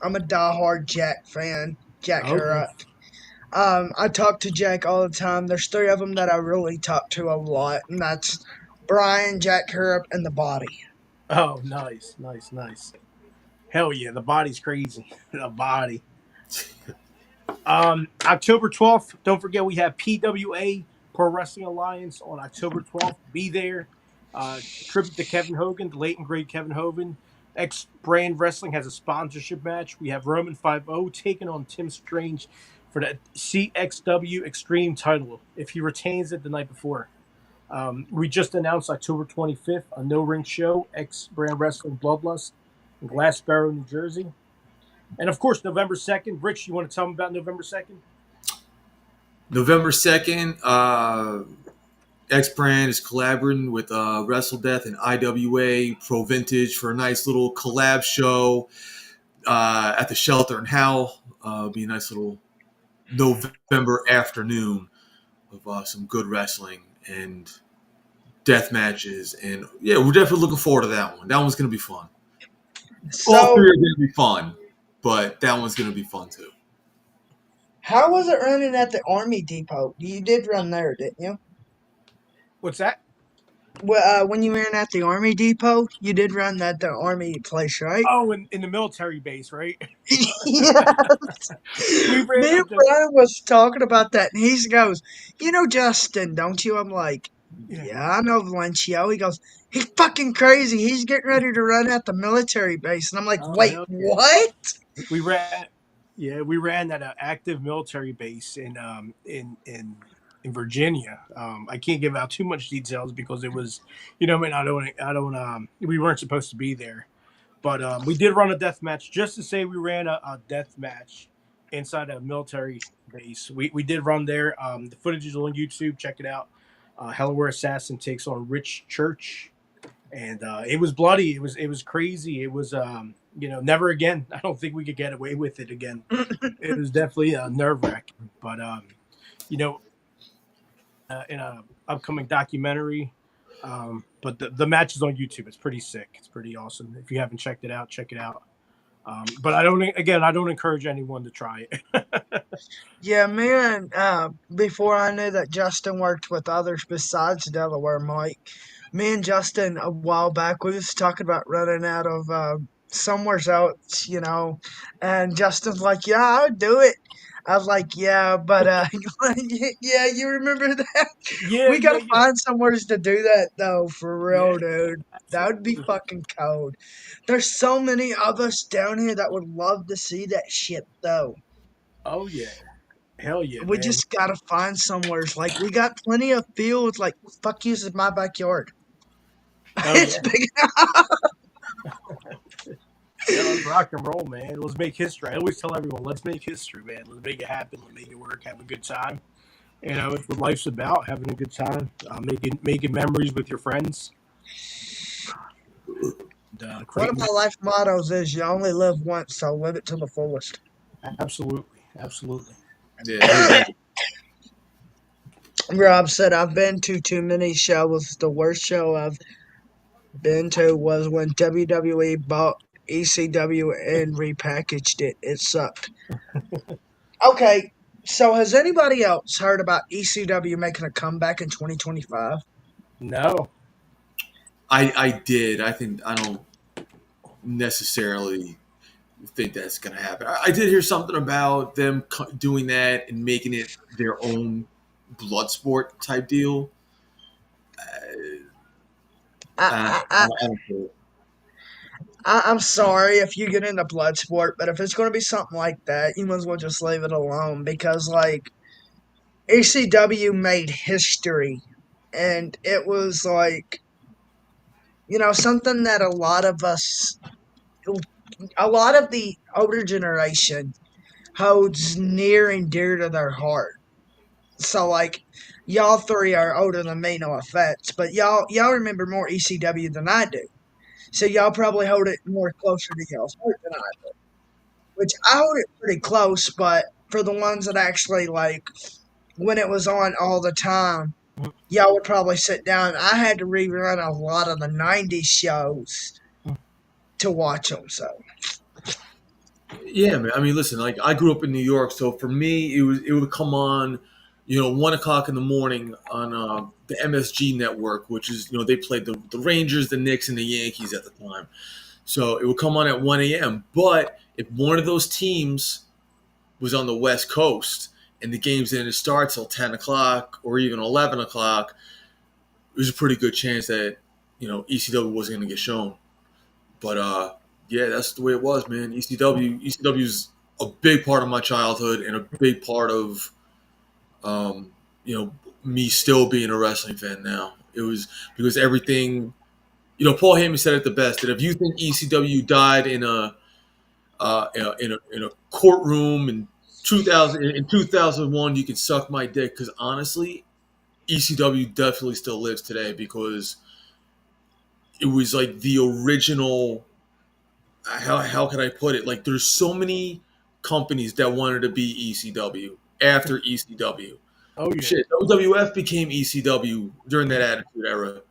I'm a diehard Jack fan. Jack Harrop. I talk to Jack all the time. There's 3 of them that I really talk to a lot, and that's Brian, Jack Harrop, and the Body. Oh, nice. Hell yeah, the Body's crazy. The Body. October 12th, don't forget we have PWA, Pro Wrestling Alliance, on October 12th. Be there. Tribute to Kevin Hogan, the late and great Kevin Hogan. X Brand Wrestling has a sponsorship match. We have Roman 5-0 taking on Tim Strange for the CXW Extreme title if he retains it the night before. We just announced October 25th, a no-ring show, X Brand Wrestling Bloodlust in Glassboro, New Jersey. And, of course, November 2nd. Rich, you want to tell them about November 2nd? November 2nd, X Brand is collaborating with Wrestle Death and IWA Pro Vintage for a nice little collab show at the Shelter in Howell. Be a nice little November afternoon of some good wrestling and death matches. And, yeah, we're definitely looking forward to that one. That one's going to be fun. All 3 are going to be fun, but that one's going to be fun, too. How was it running at the Army Depot? You did run there, didn't you? What's that? Well, when you ran at the Army Depot, you did run at the Army place, right? Oh, in the military base, right? Yes. Me and Brian was talking about that, and he goes, "You know Justin, don't you?" I'm like, "Yeah, I know Valencio." He goes, "He's fucking crazy. He's getting ready to run at the military base." And I'm like, "Wait, what?" We ran at an active military base in Virginia. I can't give out too much details because it was, I don't. We weren't supposed to be there, but we did run a death match. Just to say, we ran a death match inside a military base. We did run there. The footage is on YouTube. Check it out. Hellaware Assassin takes on Rich Church, and it was bloody. It was crazy. It was never again. I don't think we could get away with it again. It was definitely nerve-wracking, but in a upcoming documentary. But the match is on YouTube. It's pretty sick. It's pretty awesome. If you haven't checked it out, check it out. But I don't encourage anyone to try it. Yeah, man. Before I knew that Justin worked with others besides Delaware Mike, me and Justin a while back we was talking about running out of somewhere else, and Justin's like, "Yeah, I would do it." I was like, "Yeah, but yeah, you remember that? Yeah, we gotta find somewhere to do that though, for real, dude. That would be fucking cold. There's so many of us down here that would love to see that shit though. Oh yeah, hell yeah. We man. just gotta find somewhere. Like we got plenty of fields. Like fuck you, this is my backyard. It's big enough. Yeah, let's rock and roll, man. Let's make history. I always tell everyone, let's make history, man. Let's make it happen. Let's make it work. Have a good time. It's what life's about, having a good time, making memories with your friends. And One of my life mottos is you only live once, so live it to the fullest. absolutely, absolutely. Yeah, Rob said, I've been to too many shows. The worst show I've been to was when WWE bought ECW and repackaged it. It sucked. Okay, so has anybody else heard about ECW making a comeback in 2025? No, I did. I don't necessarily think that's gonna happen. I did hear something about them doing that and making it their own blood sport type deal. I, I, I don't know. I'm sorry if you get into blood sport, but if it's going to be something like that, you might as well just leave it alone because, like, ECW made history, and it was like, something that a lot of the older generation holds near and dear to their heart. So, like, y'all three are older than me, no offense, but y'all remember more ECW than I do. So y'all probably hold it more closer to y'all's heart than I do. Which I hold it pretty close, but for the ones that actually like when it was on all the time, y'all would probably sit down. I had to rerun a lot of the '90s shows to watch them. So Yeah, man. I mean, listen. Like, I grew up in New York, so for me, it would come on, 1 o'clock in the morning on the MSG network, which is they played the Rangers, the Knicks, and the Yankees at the time. So it would come on at 1 a.m. But if one of those teams was on the West Coast and the games didn't start till 10 o'clock or even 11 o'clock, it was a pretty good chance that ECW wasn't going to get shown. But yeah, that's the way it was, man. ECW is a big part of my childhood and a big part of um, me still being a wrestling fan now. It was because everything. Paul Heyman said it the best. That if you think ECW died in a courtroom in 2001, you can suck my dick. Because honestly, ECW definitely still lives today because it was like the original. How can I put it? Like, there's so many companies that wanted to be ECW after ECW. oh yeah, Shit, WWF became ECW during that Attitude Era.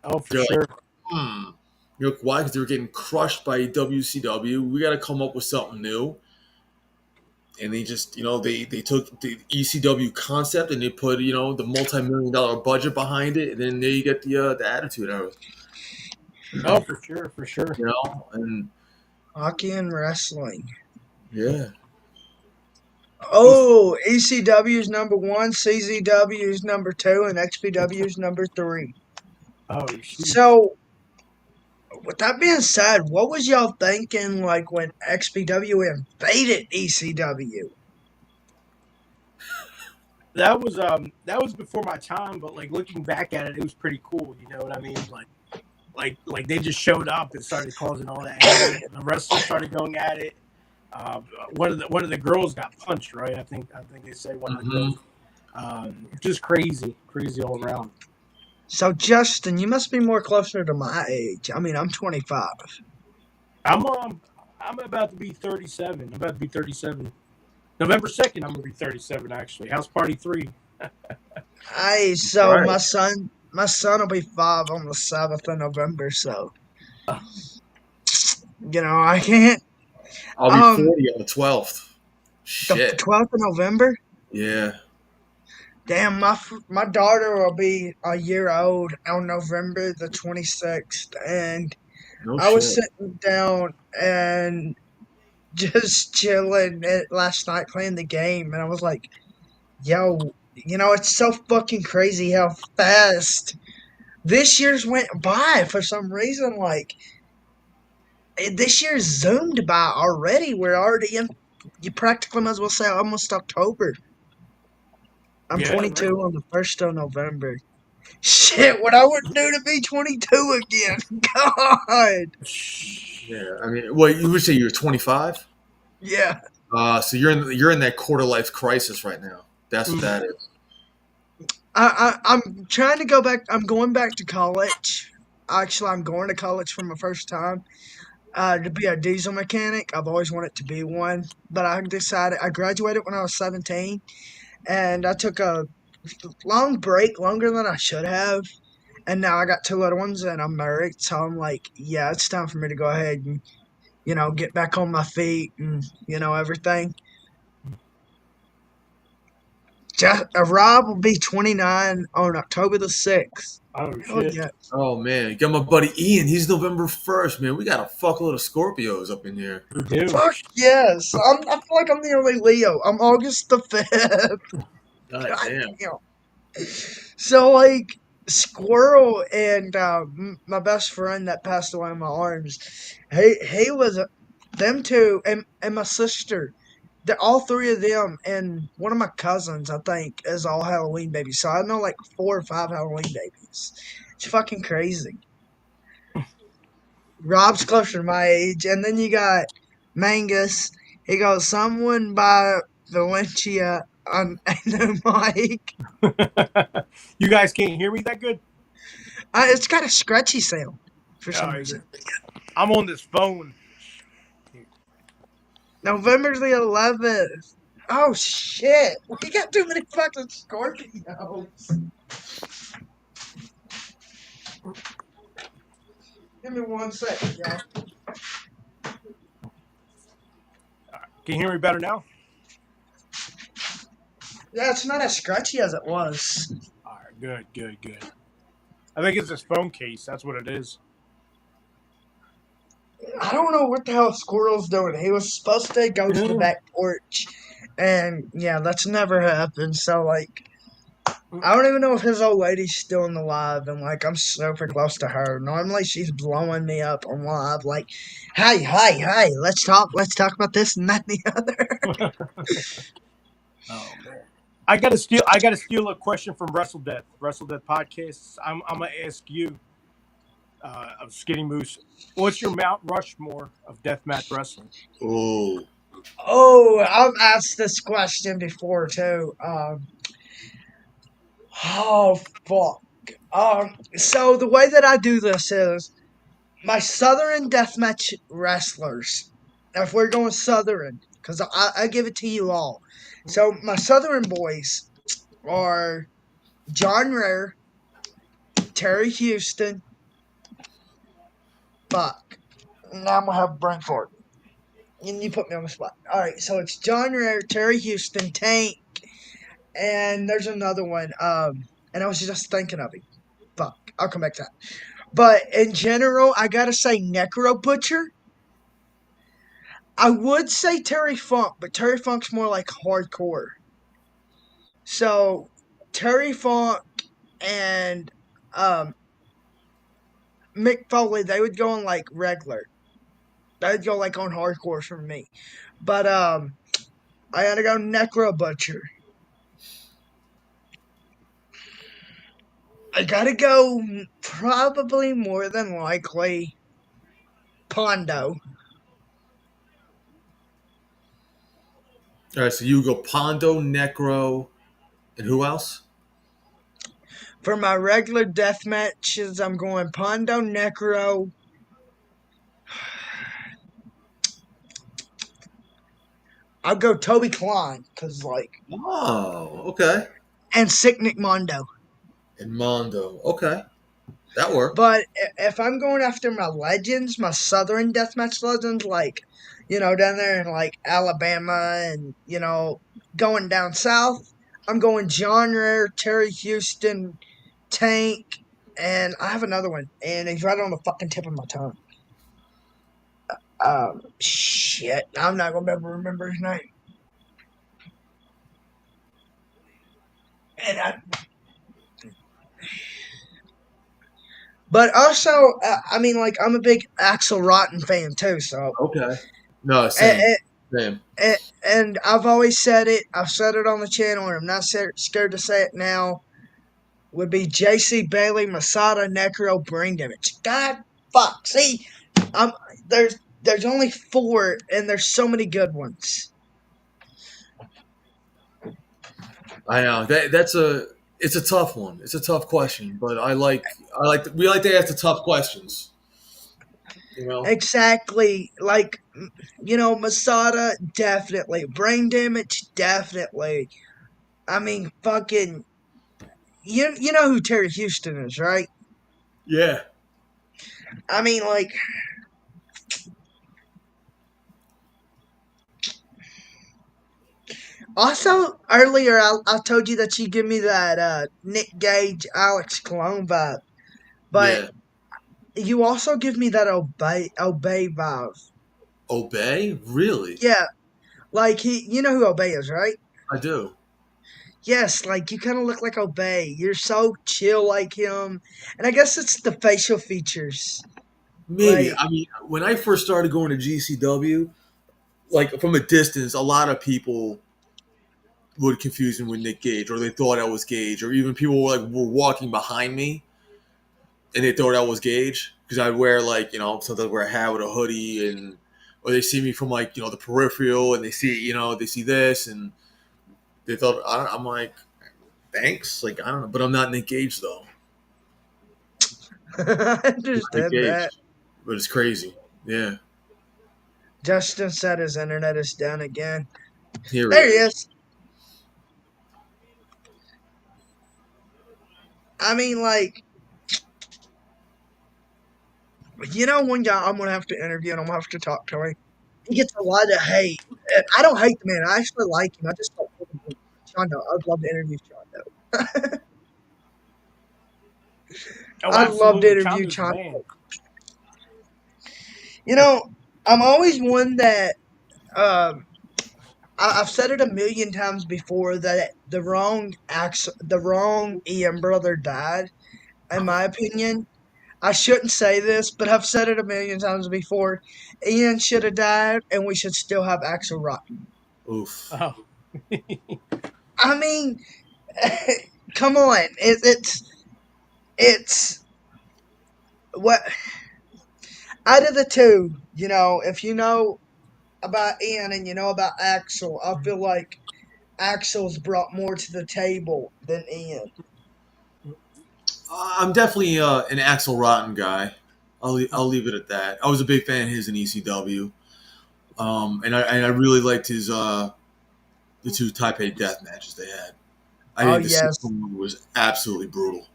oh for They're like, sure. why? Because they were getting crushed by WCW. We got to come up with something new. And they just, they took the ECW concept and they put, the multi-million-dollar budget behind it, and then there you get the Attitude Era. Oh for sure, for sure. And hockey and wrestling. yeah. Oh, ECW is number one, CZW is number two, and XPW is number three. Oh shoot. So, with that being said, what was y'all thinking like when XPW invaded ECW? That was before my time, but like looking back at it, it was pretty cool. You know what I mean? Like they just showed up and started causing all that havoc, and the wrestlers started going at it. One of the girls got punched, right? I think they say one of the girls. Just crazy all around. So, Justin, you must be more closer to my age. I mean, I'm 25. I'm about to be 37. I'm about to be 37. November 2nd, I'm gonna be 37. Actually, House Party 3. Hey, so Right. my son will be 5 on the 7th of November. So, I can't. I'll be 40 on the 12th. The Shit. 12th of November. Yeah. Damn, my daughter will be a year old on November the 26th, and No I was shit. sitting down and just chilling last night playing the game, and I was like, yo, it's so fucking crazy how fast this year's went by for some reason. Like, this year's zoomed by already. We're already in, you practically might as well say almost October. I'm Yeah, 22 right. on the 1st of November. Shit, what I would do to be 22 again. God. Yeah. I mean, well, you would say you're 25. Yeah. So you're in that quarter life crisis right now. That's what that is. I'm trying to go back. I'm going back to college. actually, I'm going to college for my first time to be a diesel mechanic. I've always wanted to be one, but I decided I graduated when I was 17, and I took a long break, longer than I should have. And now I got two little ones, and I'm married, so I'm like, yeah, it's time for me to go ahead and get back on my feet and everything. Rob will be 29 on October the 6th. Oh Oh shit! yeah. Oh man, got my buddy Ian. He's November 1st, man. We got a fuckload of Scorpios up in here. You do. Fuck yes. I feel like I'm the only Leo. I'm August the 5th. God God damn. damn. So like Squirrel and my best friend that passed away in my arms, he was them two and my sister. They're all three of them and one of my cousins, I think, is all Halloween babies. So I know like 4 or 5 Halloween babies. It's fucking crazy. Rob's closer to my age, and then you got Mangus. He goes, "Someone buy Valencia on the mic." You guys can't hear me that good. It's got a scratchy sound for some Oh, reason. I'm on this phone. November the 11th. Oh shit! We got too many fucking Scorpios. Give me 1 second, y'all. Can you hear me better now? Yeah, it's not as scratchy as it was. All right, good. I think it's this phone case. That's what it is. I don't know what the hell Squirrel's doing. He was supposed to go to the back porch, and yeah, that's never happened. So like, I don't even know if his old lady's still in the live, and like, I'm super close to her. Normally, she's blowing me up on live, like, hey, let's talk about this and that and the other. Oh man. I gotta steal a question from Wrestle Death podcasts. I'm gonna ask you, of Skinny Moose, what's your Mount Rushmore of deathmatch wrestling? Oh. Oh, I've asked this question before too. Oh fuck. So the way that I do this is my Southern deathmatch wrestlers. If we're going Southern, because I give it to you all. So my Southern boys are John Rare, Terry Houston. Fuck. Now I'm gonna have a brain fart. And you put me on the spot. All right, so it's John Rare, Terry Houston, Tank, and there's another one. And I was just thinking of it. Fuck, I'll come back to that. But in general, I gotta say Necro Butcher. I would say Terry Funk, but Terry Funk's more like hardcore. So Terry Funk and Mick Foley, they would go on like regular. They would go like on hardcore for me. But I gotta go Necro Butcher. I gotta go probably more than likely Pondo. All right, so you go Pondo, Necro, and who else? For my regular death matches, I'm going Pondo, Necro. I'll go Toby Klein, cause like, Oh, okay. and Sick Nick Mondo. And Mondo. Okay. That worked. But if I'm going after my legends, my Southern deathmatch legends, like, down there in like Alabama and, going down south, I'm going John Rare, Terry Houston, Tank, and I have another one, and he's right on the fucking tip of my tongue. Shit, I'm not gonna be able to remember his name. But also, I mean, like, I'm a big Axel Rotten fan too, so. Okay. No, same. Same. And I've always said it. I've said it on the channel, and I'm not scared to say it now. Would be J.C. Bailey, Masada, Necro, Brain Damage. God fuck. See, there's only 4, and there's so many good ones. I know that's It's a tough one. It's a tough question, but we like to ask the tough questions. You know. Exactly. Like, Masada, definitely. Brain damage, definitely. I mean, fucking. You know who Terry Houston is, right? Yeah. I mean, like. Also, earlier I told you that you give me that Nick Gage, Alex Cologne vibe. But Yeah. you also give me that Obey vibe. Obey? Really? Yeah, like you know who Obey is, right? I do. Yes, like you kind of look like Obey. You're so chill like him, and I guess it's the facial features. Maybe. Like, I mean, when I first started going to GCW, like from a distance, a lot of people would confuse me with Nick Gage, or they thought I was Gage, or even people were walking behind me and they thought I was Gage because I'd wear sometimes wear a hat with a hoodie, and or they see me from the peripheral and they see this and they thought I'm like, thanks, like I don't know, but I'm not Nick Gage though. I I'm not Nick understand Gage, that. but it's crazy. Yeah, Justin said his internet is down again. here it There he is. is. I mean, like, one guy I'm gonna have to interview and I'm gonna have to talk to him. He gets a lot of hate. And I don't hate the man. I actually like him. I just don't think him. Sean, though. I'd love to interview Sean, though. Oh, I'd love to absolutely. interview Chando's the Sean. man. You know, I'm always one that um, I've said it a million times before that the wrong Ian brother died. In my opinion, I shouldn't say this, but I've said it a million times before. Ian should have died, and we should still have Axel Rotten. Oof. Oh. I mean, come on, it's what out of the two, if you know about Ian and you know about Axel, I feel like Axel's brought more to the table than Ian. I'm definitely an Axel Rotten guy. I'll leave it at that. I was a big fan of his in ECW, and I really liked his the two Taipei death matches they had. I Oh think the yes. second one was absolutely brutal.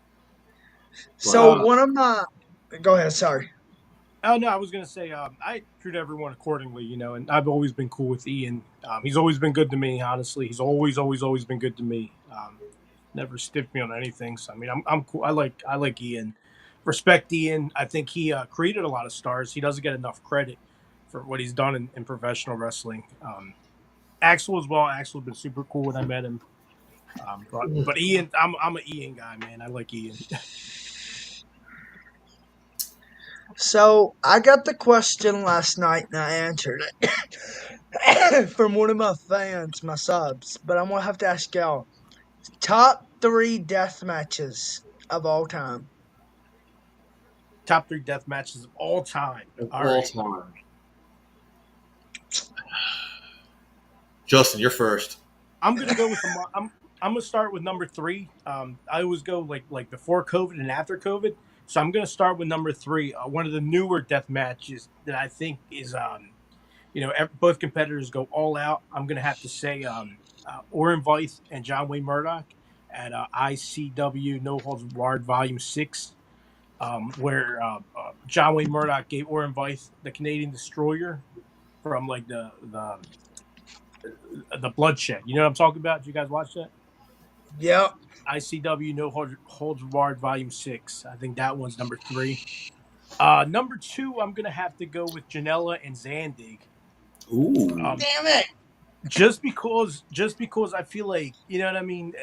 But So Uh, one of my go ahead, sorry. oh no, I was gonna say I treat everyone accordingly, and I've always been cool with Ian. He's always been good to me. Honestly, he's always been good to me. Never stiffed me on anything. So I mean, I'm cool. I like Ian. Respect Ian. I think he created a lot of stars. He doesn't get enough credit for what he's done in professional wrestling. Axel as well. Axel has been super cool when I met him. But Ian, I'm an Ian guy, man. I like Ian. So I got the question last night and I answered it from one of my fans, my subs. But I'm gonna have to ask y'all top three death matches of all time. Top three death matches of all time. of All all right. time, Justin, you're first. I'm gonna go with I'm gonna start with number three. I always go like before COVID and after COVID. So I'm gonna start with number three. One of the newer death matches that I think is both competitors go all out. I'm gonna have to say Orin Veidt and John Wayne Murdoch at ICW No Holds Barred Volume 6, where John Wayne Murdoch gave Orin Veidt the Canadian Destroyer from like the bloodshed. You know what I'm talking about? Did you guys watch that? Yep. ICW No Holds Barred Volume 6. I think that one's number three. Number two, I'm gonna have to go with Janela and Zandig. Ooh. Damn it. Just because I feel like you know what I mean.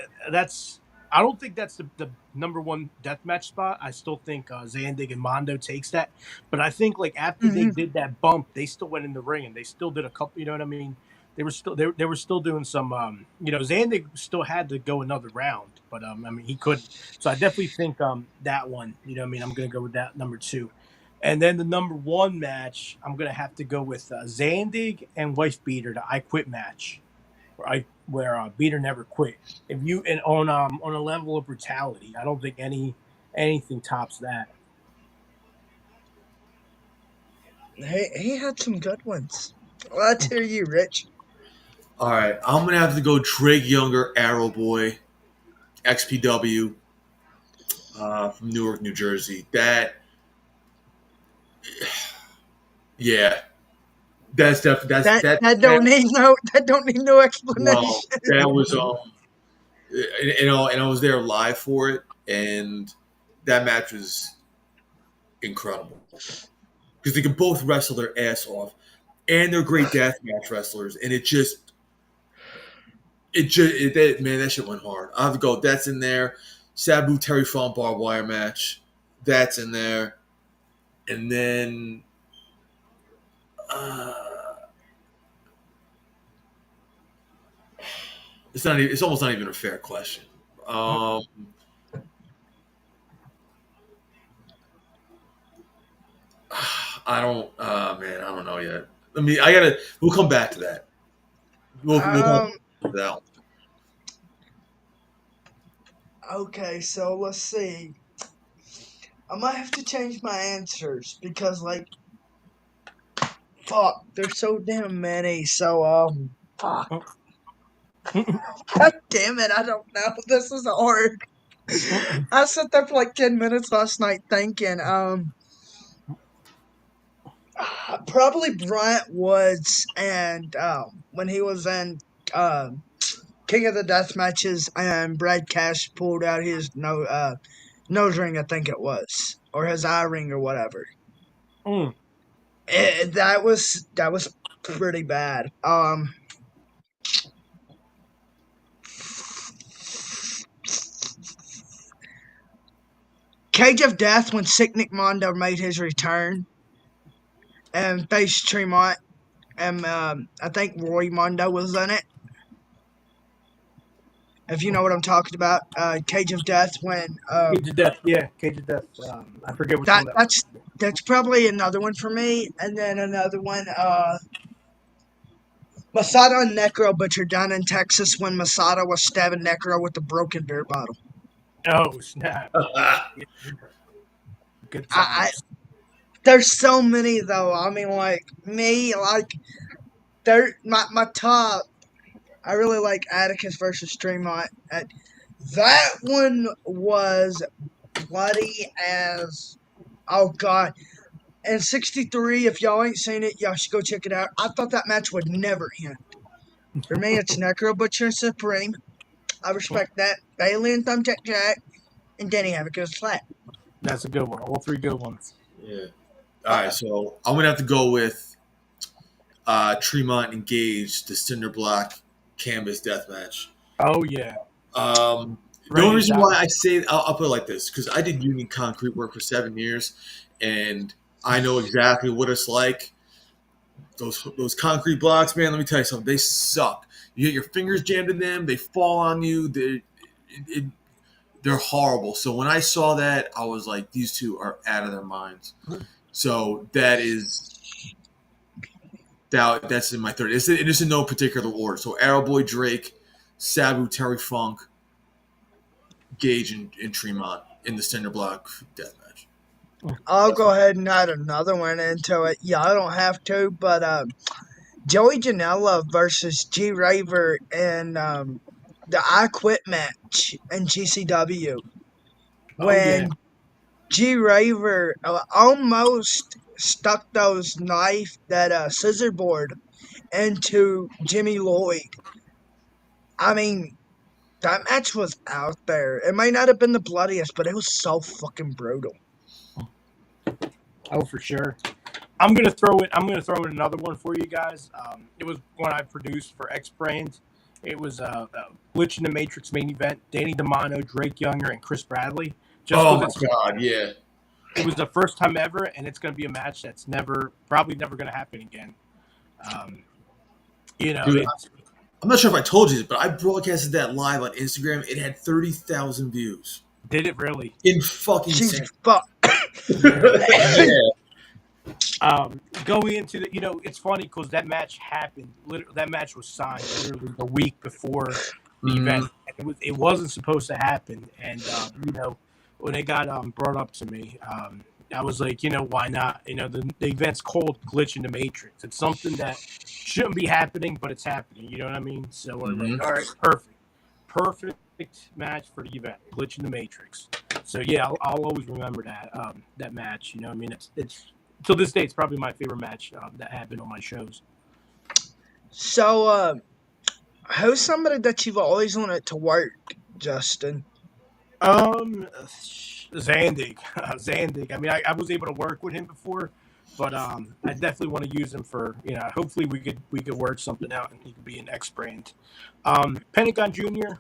I don't think that's the number one deathmatch spot. I still think Zandig and Mondo takes that, but I think like after they Hmm. did that bump, they still went in the ring and they still did a couple. You know what I mean? They were still doing some. Zandig still had to go another round, but I mean he couldn't. So I definitely think that one. You know what I mean? I'm gonna go with that number two. And then the number one match, I'm gonna have to go with Zandig and Wife Beater, the I Quit match. where Beater never quit. If you and on a level of brutality, I don't think anything tops that. He had some good ones. Let's hear you, Rich. All right, I'm gonna have to go Drake Younger, Arrow Boy, XPW, from Newark, New Jersey. Yeah, that's definitely That don't need no explanation. Well, that was and I was there live for it, and that match was incredible because they can both wrestle their ass off, and they're great deathmatch wrestlers, and that shit went hard. I have to go. That's in there. Sabu Terry Funk barbed wire match. That's in there, and then. It's not. It's almost not even a fair question. I don't. Man, I don't know yet. We'll come back to that. We'll come back to that one. Okay, so let's see. I might have to change my answers because, like, fuck, there's so damn many. So, fuck. God damn it, I don't know. This is hard. I sat there for like 10 minutes last night thinking, probably Bryant Woods and when he was in King of the Death Matches and Brad Cash pulled out his nose ring, I think it was, or his eye ring or whatever. That was pretty bad. Cage of Death when Sick Nick Mondo made his return and faced Tremont, and I think Roy Mondo was in it. If you know what I'm talking about, Cage of Death when Cage of Death, yeah, Cage of Death. I forget which one that's probably another one for me, and then another one, Masada and Necro Butcher down in Texas when Masada was stabbing Necro with a broken beer bottle. Oh snap! Good there's so many though. I mean, like me, like my top. I really like Atticus versus Tremont. That one was bloody as God. And 63, if y'all ain't seen it, y'all should go check it out. I thought that match would never end. For me, it's Necro Butcher and Supreme. I respect that. Bailey and Thumbtack Jack, and Danny Havoc goes flat. That's a good one. All three good ones. Yeah. All right, so I'm gonna have to go with Tremont and Gage, the Cinder Block Canvas Death Match. Oh yeah. The only reason why I say I'll put it like this because I did union concrete work for 7 years, and I know exactly what it's like. Those concrete blocks, man. Let me tell you something. They suck. You get your fingers jammed in them. They fall on you. They're horrible. So when I saw that, I was like, these two are out of their minds. So that's in my third. It's in no particular order. So Arrow Boy, Drake, Sabu, Terry Funk, Gage, and Tremont in the Cinder Block Death Match. I'll go ahead and add another one into it. Yeah, I don't have to, but Joey Janela versus G Raver in the I Quit match in GCW. When G Raver almost stuck those scissor board into Jimmy Lloyd. I mean, that match was out there. It might not have been the bloodiest, but it was so fucking brutal. Oh, for sure. I'm gonna throw in another one for you guys. It was one I produced for X Brand. It was Glitch in the Matrix main event. Danny DeMano, Drake Younger, and Chris Bradley. Oh my God, yeah. It was the first time ever, and it's gonna be a match that's probably never gonna happen again. Dude, I'm not sure if I told you this, but I broadcasted that live on Instagram. It had 30,000 views. Did it really? In fucking fuck. Yeah. Going into it's funny because that match happened. That match was signed literally the week before the event. It wasn't supposed to happen, and when it got brought up to me, I was like, why not? The event's called Glitch in the Matrix. It's something that shouldn't be happening, but it's happening. You know what I mean? So we're like, all right, perfect match for the event, Glitch in the Matrix. So yeah, I'll always remember that match. I mean, it's to this day, it's probably my favorite match that happened on my shows. So, who's somebody that you've always wanted to work, Justin? Zandig. Zandig. I mean, I was able to work with him before, but I definitely want to use him for hopefully we could work something out and he could be an X brand. Pentagon Jr.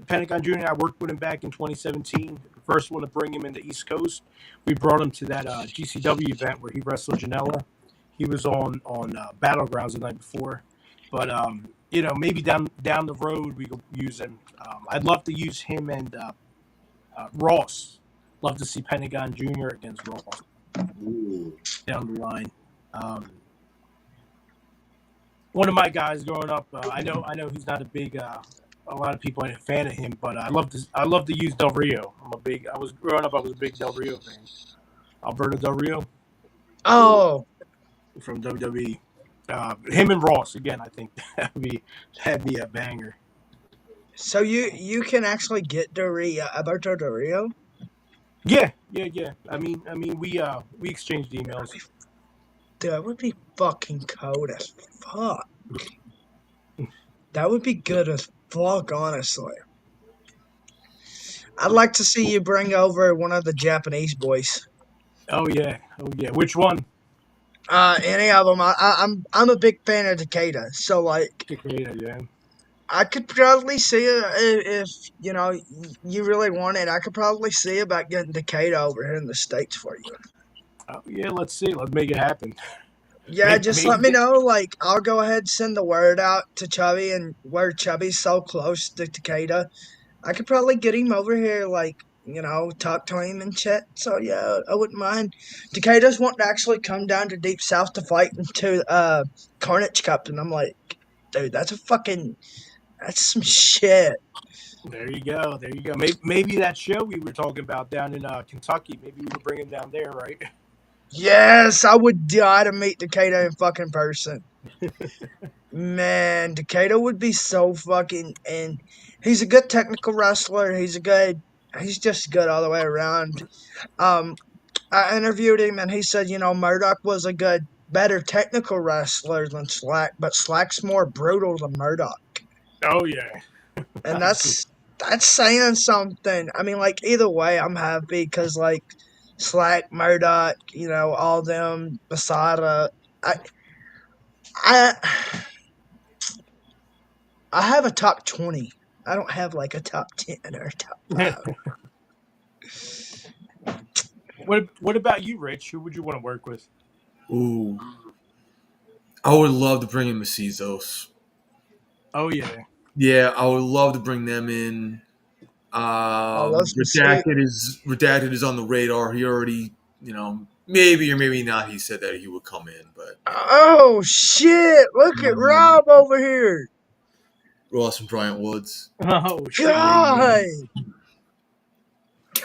Pentagon Jr. I worked with him back in 2017. The first one to bring him in the East Coast. We brought him to that GCW event where he wrestled Janela. He was on Battlegrounds the night before, but maybe down the road we could use him. I'd love to use him and Ross. Love to see Pentagon Jr. against Ross down the line. One of my guys growing up, I know he's not a lot of people ain't a fan of him, but I love to use Del Rio. I was growing up, I was a big Del Rio fan. Alberto Del Rio. Oh, from WWE. Him and Ross again. I think that'd be a banger. so you can actually get Alberto Del Rio? Yeah. I mean, we exchanged emails. Dude, that would be fucking cold as fuck. That would be good as fuck, honestly. I'd like to see you bring over one of the Japanese boys. Oh yeah. Which one? Any of them. I'm a big fan of Takeda, so like. Takeda, yeah. I could probably see if you really want it. I could probably see about getting Takeda over here in the States for you. Oh yeah, let's see. Let's make it happen. Yeah, just let me know. Like, I'll go ahead and send the word out to Chubby, and where Chubby's so close to Takeda, I could probably get him over here. Like, talk to him and chat. So yeah, I wouldn't mind. Takeda's wanting to actually come down to Deep South to fight into Carnage Cup, and I'm like, dude, that's some shit. There you go. Maybe that show we were talking about down in Kentucky, maybe we would bring him down there, right? Yes, I would die to meet Takeda in fucking person. Man, Takeda would be so fucking, and he's a good technical wrestler. He's just good all the way around. I interviewed him and he said, Murdoch was a better technical wrestler than Slack, but Slack's more brutal than Murdoch. Oh yeah. And that's saying something. I mean, like, either way, I'm happy because, like, Slack, Murdoch, all them, Basada. I have a top 20. I don't have, like, a top 10 or a top 5. What about you, Rich? Who would you want to work with? Ooh. I would love to bring in Macizos. Oh, yeah. Yeah, I would love to bring them in. Redacted is on the radar. He already, maybe or maybe not. He said that he would come in, but oh shit! Look at Rob over here. Ross and Bryant Woods. Oh shit!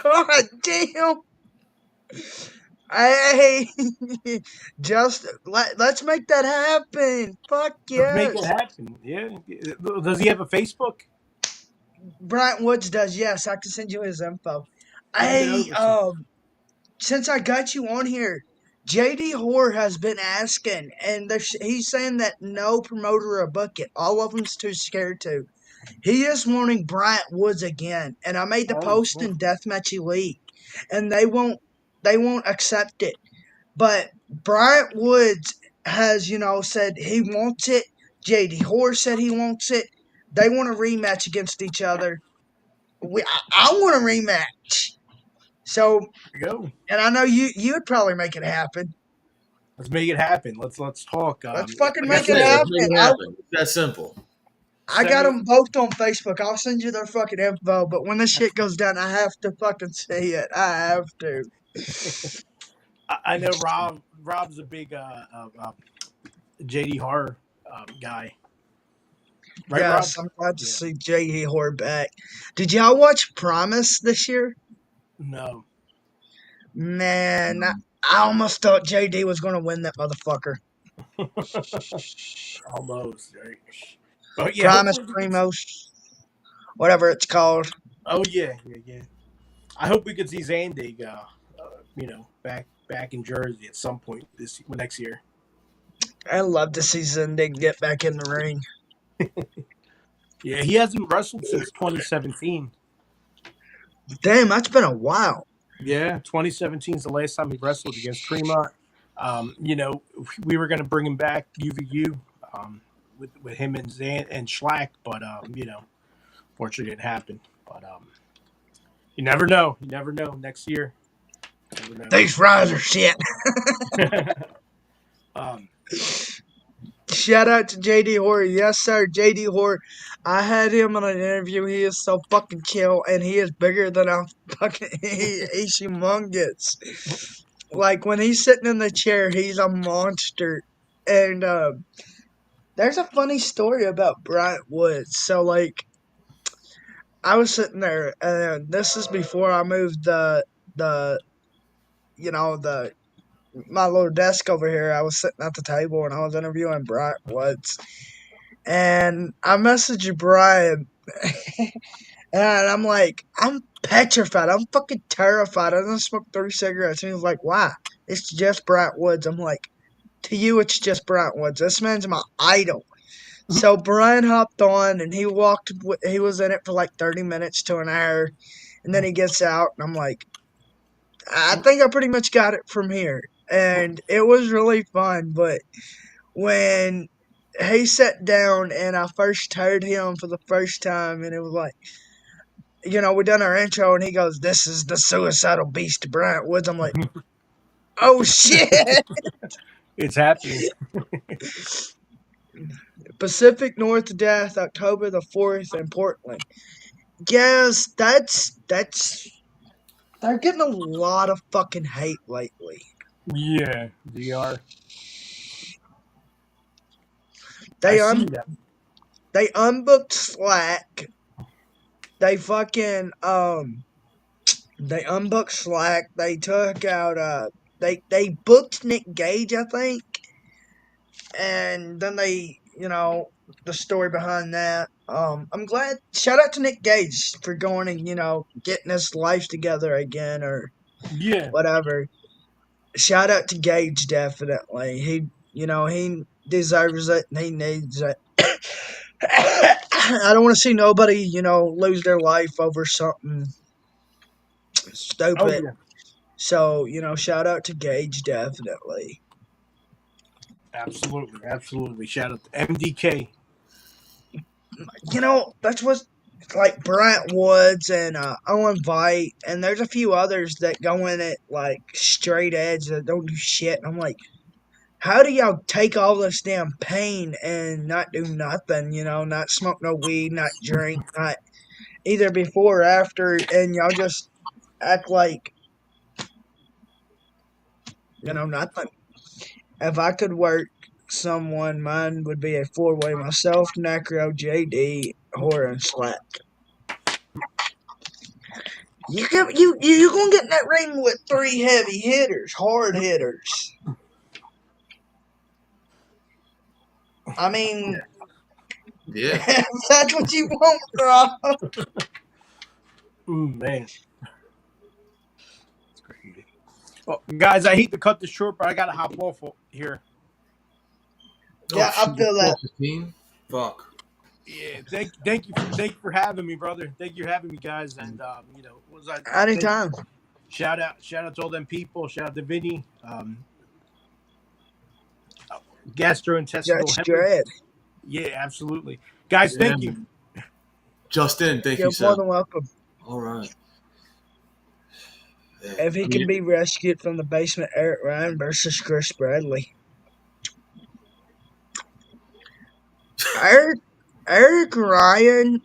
God damn! Hey, just let's make that happen. Fuck yeah! Let's make it happen. Yeah. Does he have a Facebook? Bryant Woods does, yes. I can send you his info. Hey, since I got you on here, JD Hoare has been asking, and he's saying that no promoter will book it. All of them's too scared to. He is wanting Bryant Woods again, and I made the post in Deathmatch Elite, and they won't accept it. But Bryant Woods has, said he wants it. JD Hoare said he wants it. They want a rematch against each other. I want a rematch. So, there you go. And I know you would probably make it happen. Let's make it happen. Let's talk. Let's fucking make it happen. It's that simple. I got them both on Facebook. I'll send you their fucking info. But when this shit goes down, I have to fucking see it. I have to. I know Rob's a big JD horror guy, right, Rob? Yes, I'm glad to Yeah. see J.D. Hoare back. Did y'all watch Promise this year? No. Man, I almost thought J.D. was going to win that motherfucker. Almost. Right? But yeah, Promise hopefully we can. Primos, whatever it's called. Oh yeah. I hope we could see Zandig, back in Jersey at some point next year. I'd love to see Zendig get back in the ring. Yeah, he hasn't wrestled since 2017. Damn, that's been a while. Yeah, 2017 is the last time he wrestled against Tremont. We were going to bring him back UVU with him and Zan and Schlack, but fortunately it didn't happen. But you never know. You never know. Next year. You never know. These fries are shit. Shout out to JD Hoare. Yes, sir, JD Hoare. I had him on an interview. He is so fucking chill, and he is bigger than I'm fucking. He's humongous. Like when he's sitting in the chair, he's a monster. And there's a funny story about Bryant Woods. So like, I was sitting there, and this is before I moved my little desk over here. I was sitting at the table and I was interviewing Bryant Woods. And I messaged Brian and I'm like, I'm petrified. I'm fucking terrified. I done smoked 3 cigarettes. And he was like, why? It's just Bryant Woods. I'm like, to you, it's just Bryant Woods. This man's my idol. So Brian hopped on and he was in it for like 30 minutes to an hour. And then he gets out and I'm like, I think I pretty much got it from here. And it was really fun. But when he sat down and I first heard him for the first time, and it was like, we done our intro, and he goes, "This is the suicidal beast, Bryant Woods." I'm like, "Oh shit!" It's happening. Pacific Northwest, October the 4th in Portland. Yes, that's. They're getting a lot of fucking hate lately. Yeah, they are. They see that. They unbooked Slack. They fucking They unbooked Slack. They took out they booked Nick Gage, I think. And then they, the story behind that. I'm glad. Shout out to Nick Gage for going and, getting his life together again or whatever. Shout out to Gage, definitely. He deserves it and he needs it. I don't want to see nobody, lose their life over something stupid. Oh, yeah. So, shout out to Gage, definitely. Absolutely. Shout out to MDK. That's what, like, Bryant Woods and Owen Veidt, and there's a few others that go in it, like, straight edge that don't do shit. And I'm like, how do y'all take all this damn pain and not do nothing, not smoke no weed, not drink, not either before or after, and y'all just act like, nothing. If I could work someone, mine would be a 4-way: myself, Necro, JD, Hoare, and Slack. You gonna get in that ring with 3 heavy hitters, hard hitters. I mean, yeah, that's what you want, bro. Man. It's crazy. Well, guys, I hate to cut this short, but I gotta hop off here. Yeah, I feel that. Fuck. Yeah, thank you for having me, brother. Thank you for having me, guys. And what was I? Anytime. Shout out to all them people. Shout out to Vinny. Gastrointestinal. Dread. Yeah, absolutely, guys. Thank you. Justin, thank you, You're sir. more than welcome. All right. If he can be rescued from the basement, Eric Ryan versus Chris Bradley. Eric Ryan.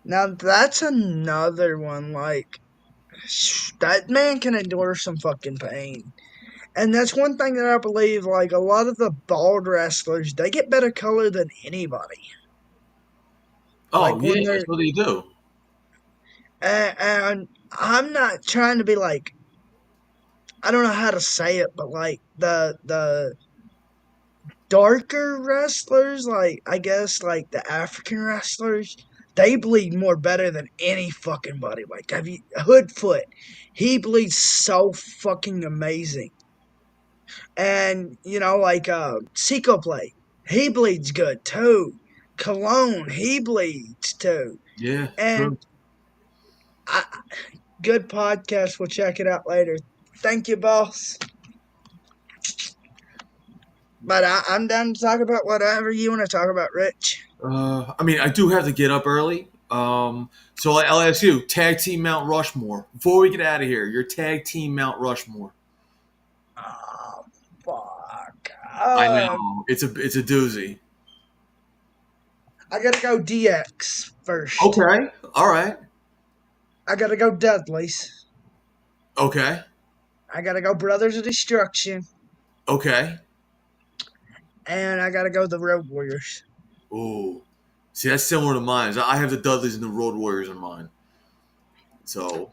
Now that's another one. Like, That man can endure some fucking pain. And that's one thing that I believe, like, a lot of the bald wrestlers, they get better color than anybody. Oh Like, when yeah, they're, that's what they do. and I'm not trying to be like, I don't know how to say it, but like, the darker wrestlers, like, I guess, like, the African wrestlers, they bleed more better than any fucking body. Like, have you, Hoodfoot, he bleeds so fucking amazing. And, you know, like, Seco Play, he bleeds good too. Cologne, he bleeds too. Yeah, And true. I, good podcast. We'll check it out later. Thank you, boss. But I'm down to talk about whatever you want to talk about, Rich. I mean, I do have to get up early. So I'll ask you, tag team Mount Rushmore. Before we get out of here, your tag team Mount Rushmore. Oh, fuck. I know it's a doozy. I gotta go DX first. Okay, all right. I gotta go Dudley's. Okay, I gotta go Brothers of Destruction. okay. And I gotta go the Road Warriors. Ooh, see, that's similar to mine. I have the Dudleys and the Road Warriors in mine. So,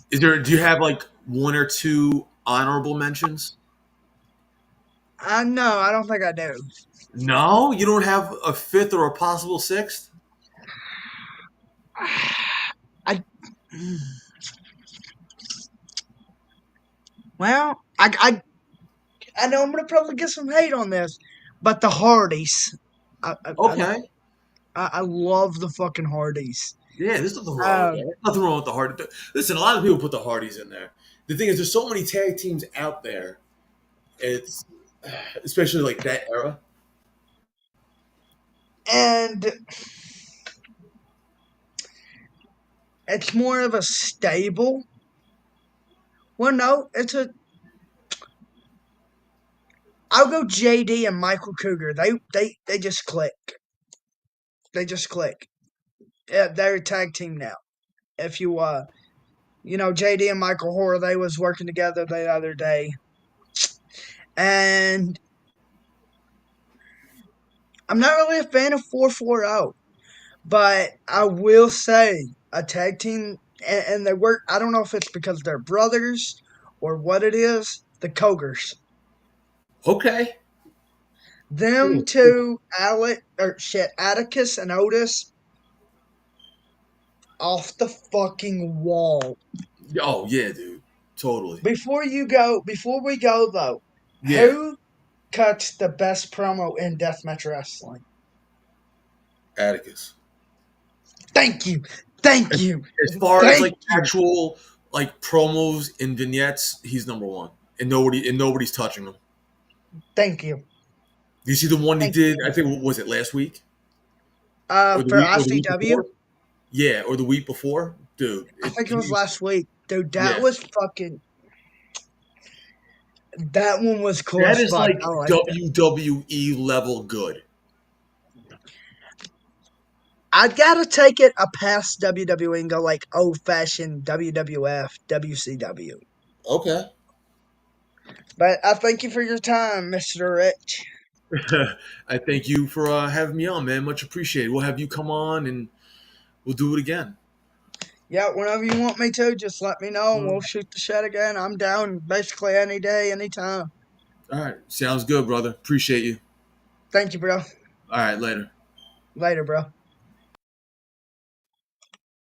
do you have like one or two honorable mentions? No, I don't think I do. No, you don't have a fifth or a possible sixth. I. Well, I know I'm gonna probably get some hate on this, but the Hardys. Okay. I love the fucking Hardys. Yeah, there's nothing wrong with Um, that. Nothing wrong with the Hardy. Listen, a lot of people put the Hardys in there. The thing is, there's so many tag teams out there. It's especially like that era. and it's more of a stable. Well, no, it's a. I'll go JD and Michael Cougar. They just click. They just click. Yeah, they're a tag team now. If you you know, JD and Michael Horror, they was working together the other day, and I'm not really a fan of 440, but I will say a tag team, and they work. I don't know if it's because they're brothers or what it is. The Cogers, Okay. them Cool. two, Atticus and Otis, off the fucking wall. Oh yeah, dude. Totally. Before we go though, Yeah. who cuts the best promo in deathmatch wrestling? Atticus. Thank you, thank you, As far as like thank you, actual like promos and vignettes, he's number one, and nobody's touching him. thank you, Do you see the one he thank did? you. I think was it last week or For the week ICW, before? Yeah, or the week before, dude. I think it was He's last week, dude. That yeah. was fucking. That one was cool That as is fuck. like I liked it. WWE level good. I gotta take it a past WWE and go like old fashioned WWF, WCW. Okay. But I thank you for your time, Mr. Rich. I thank you for having me on, man. Much appreciated. We'll have you come on and we'll do it again. Yeah, whenever you want me to, just let me know and we'll shoot the shit again. I'm down basically any day, anytime. All right. Sounds good, brother. Appreciate you. Thank you, bro. All right. Later. Later, bro.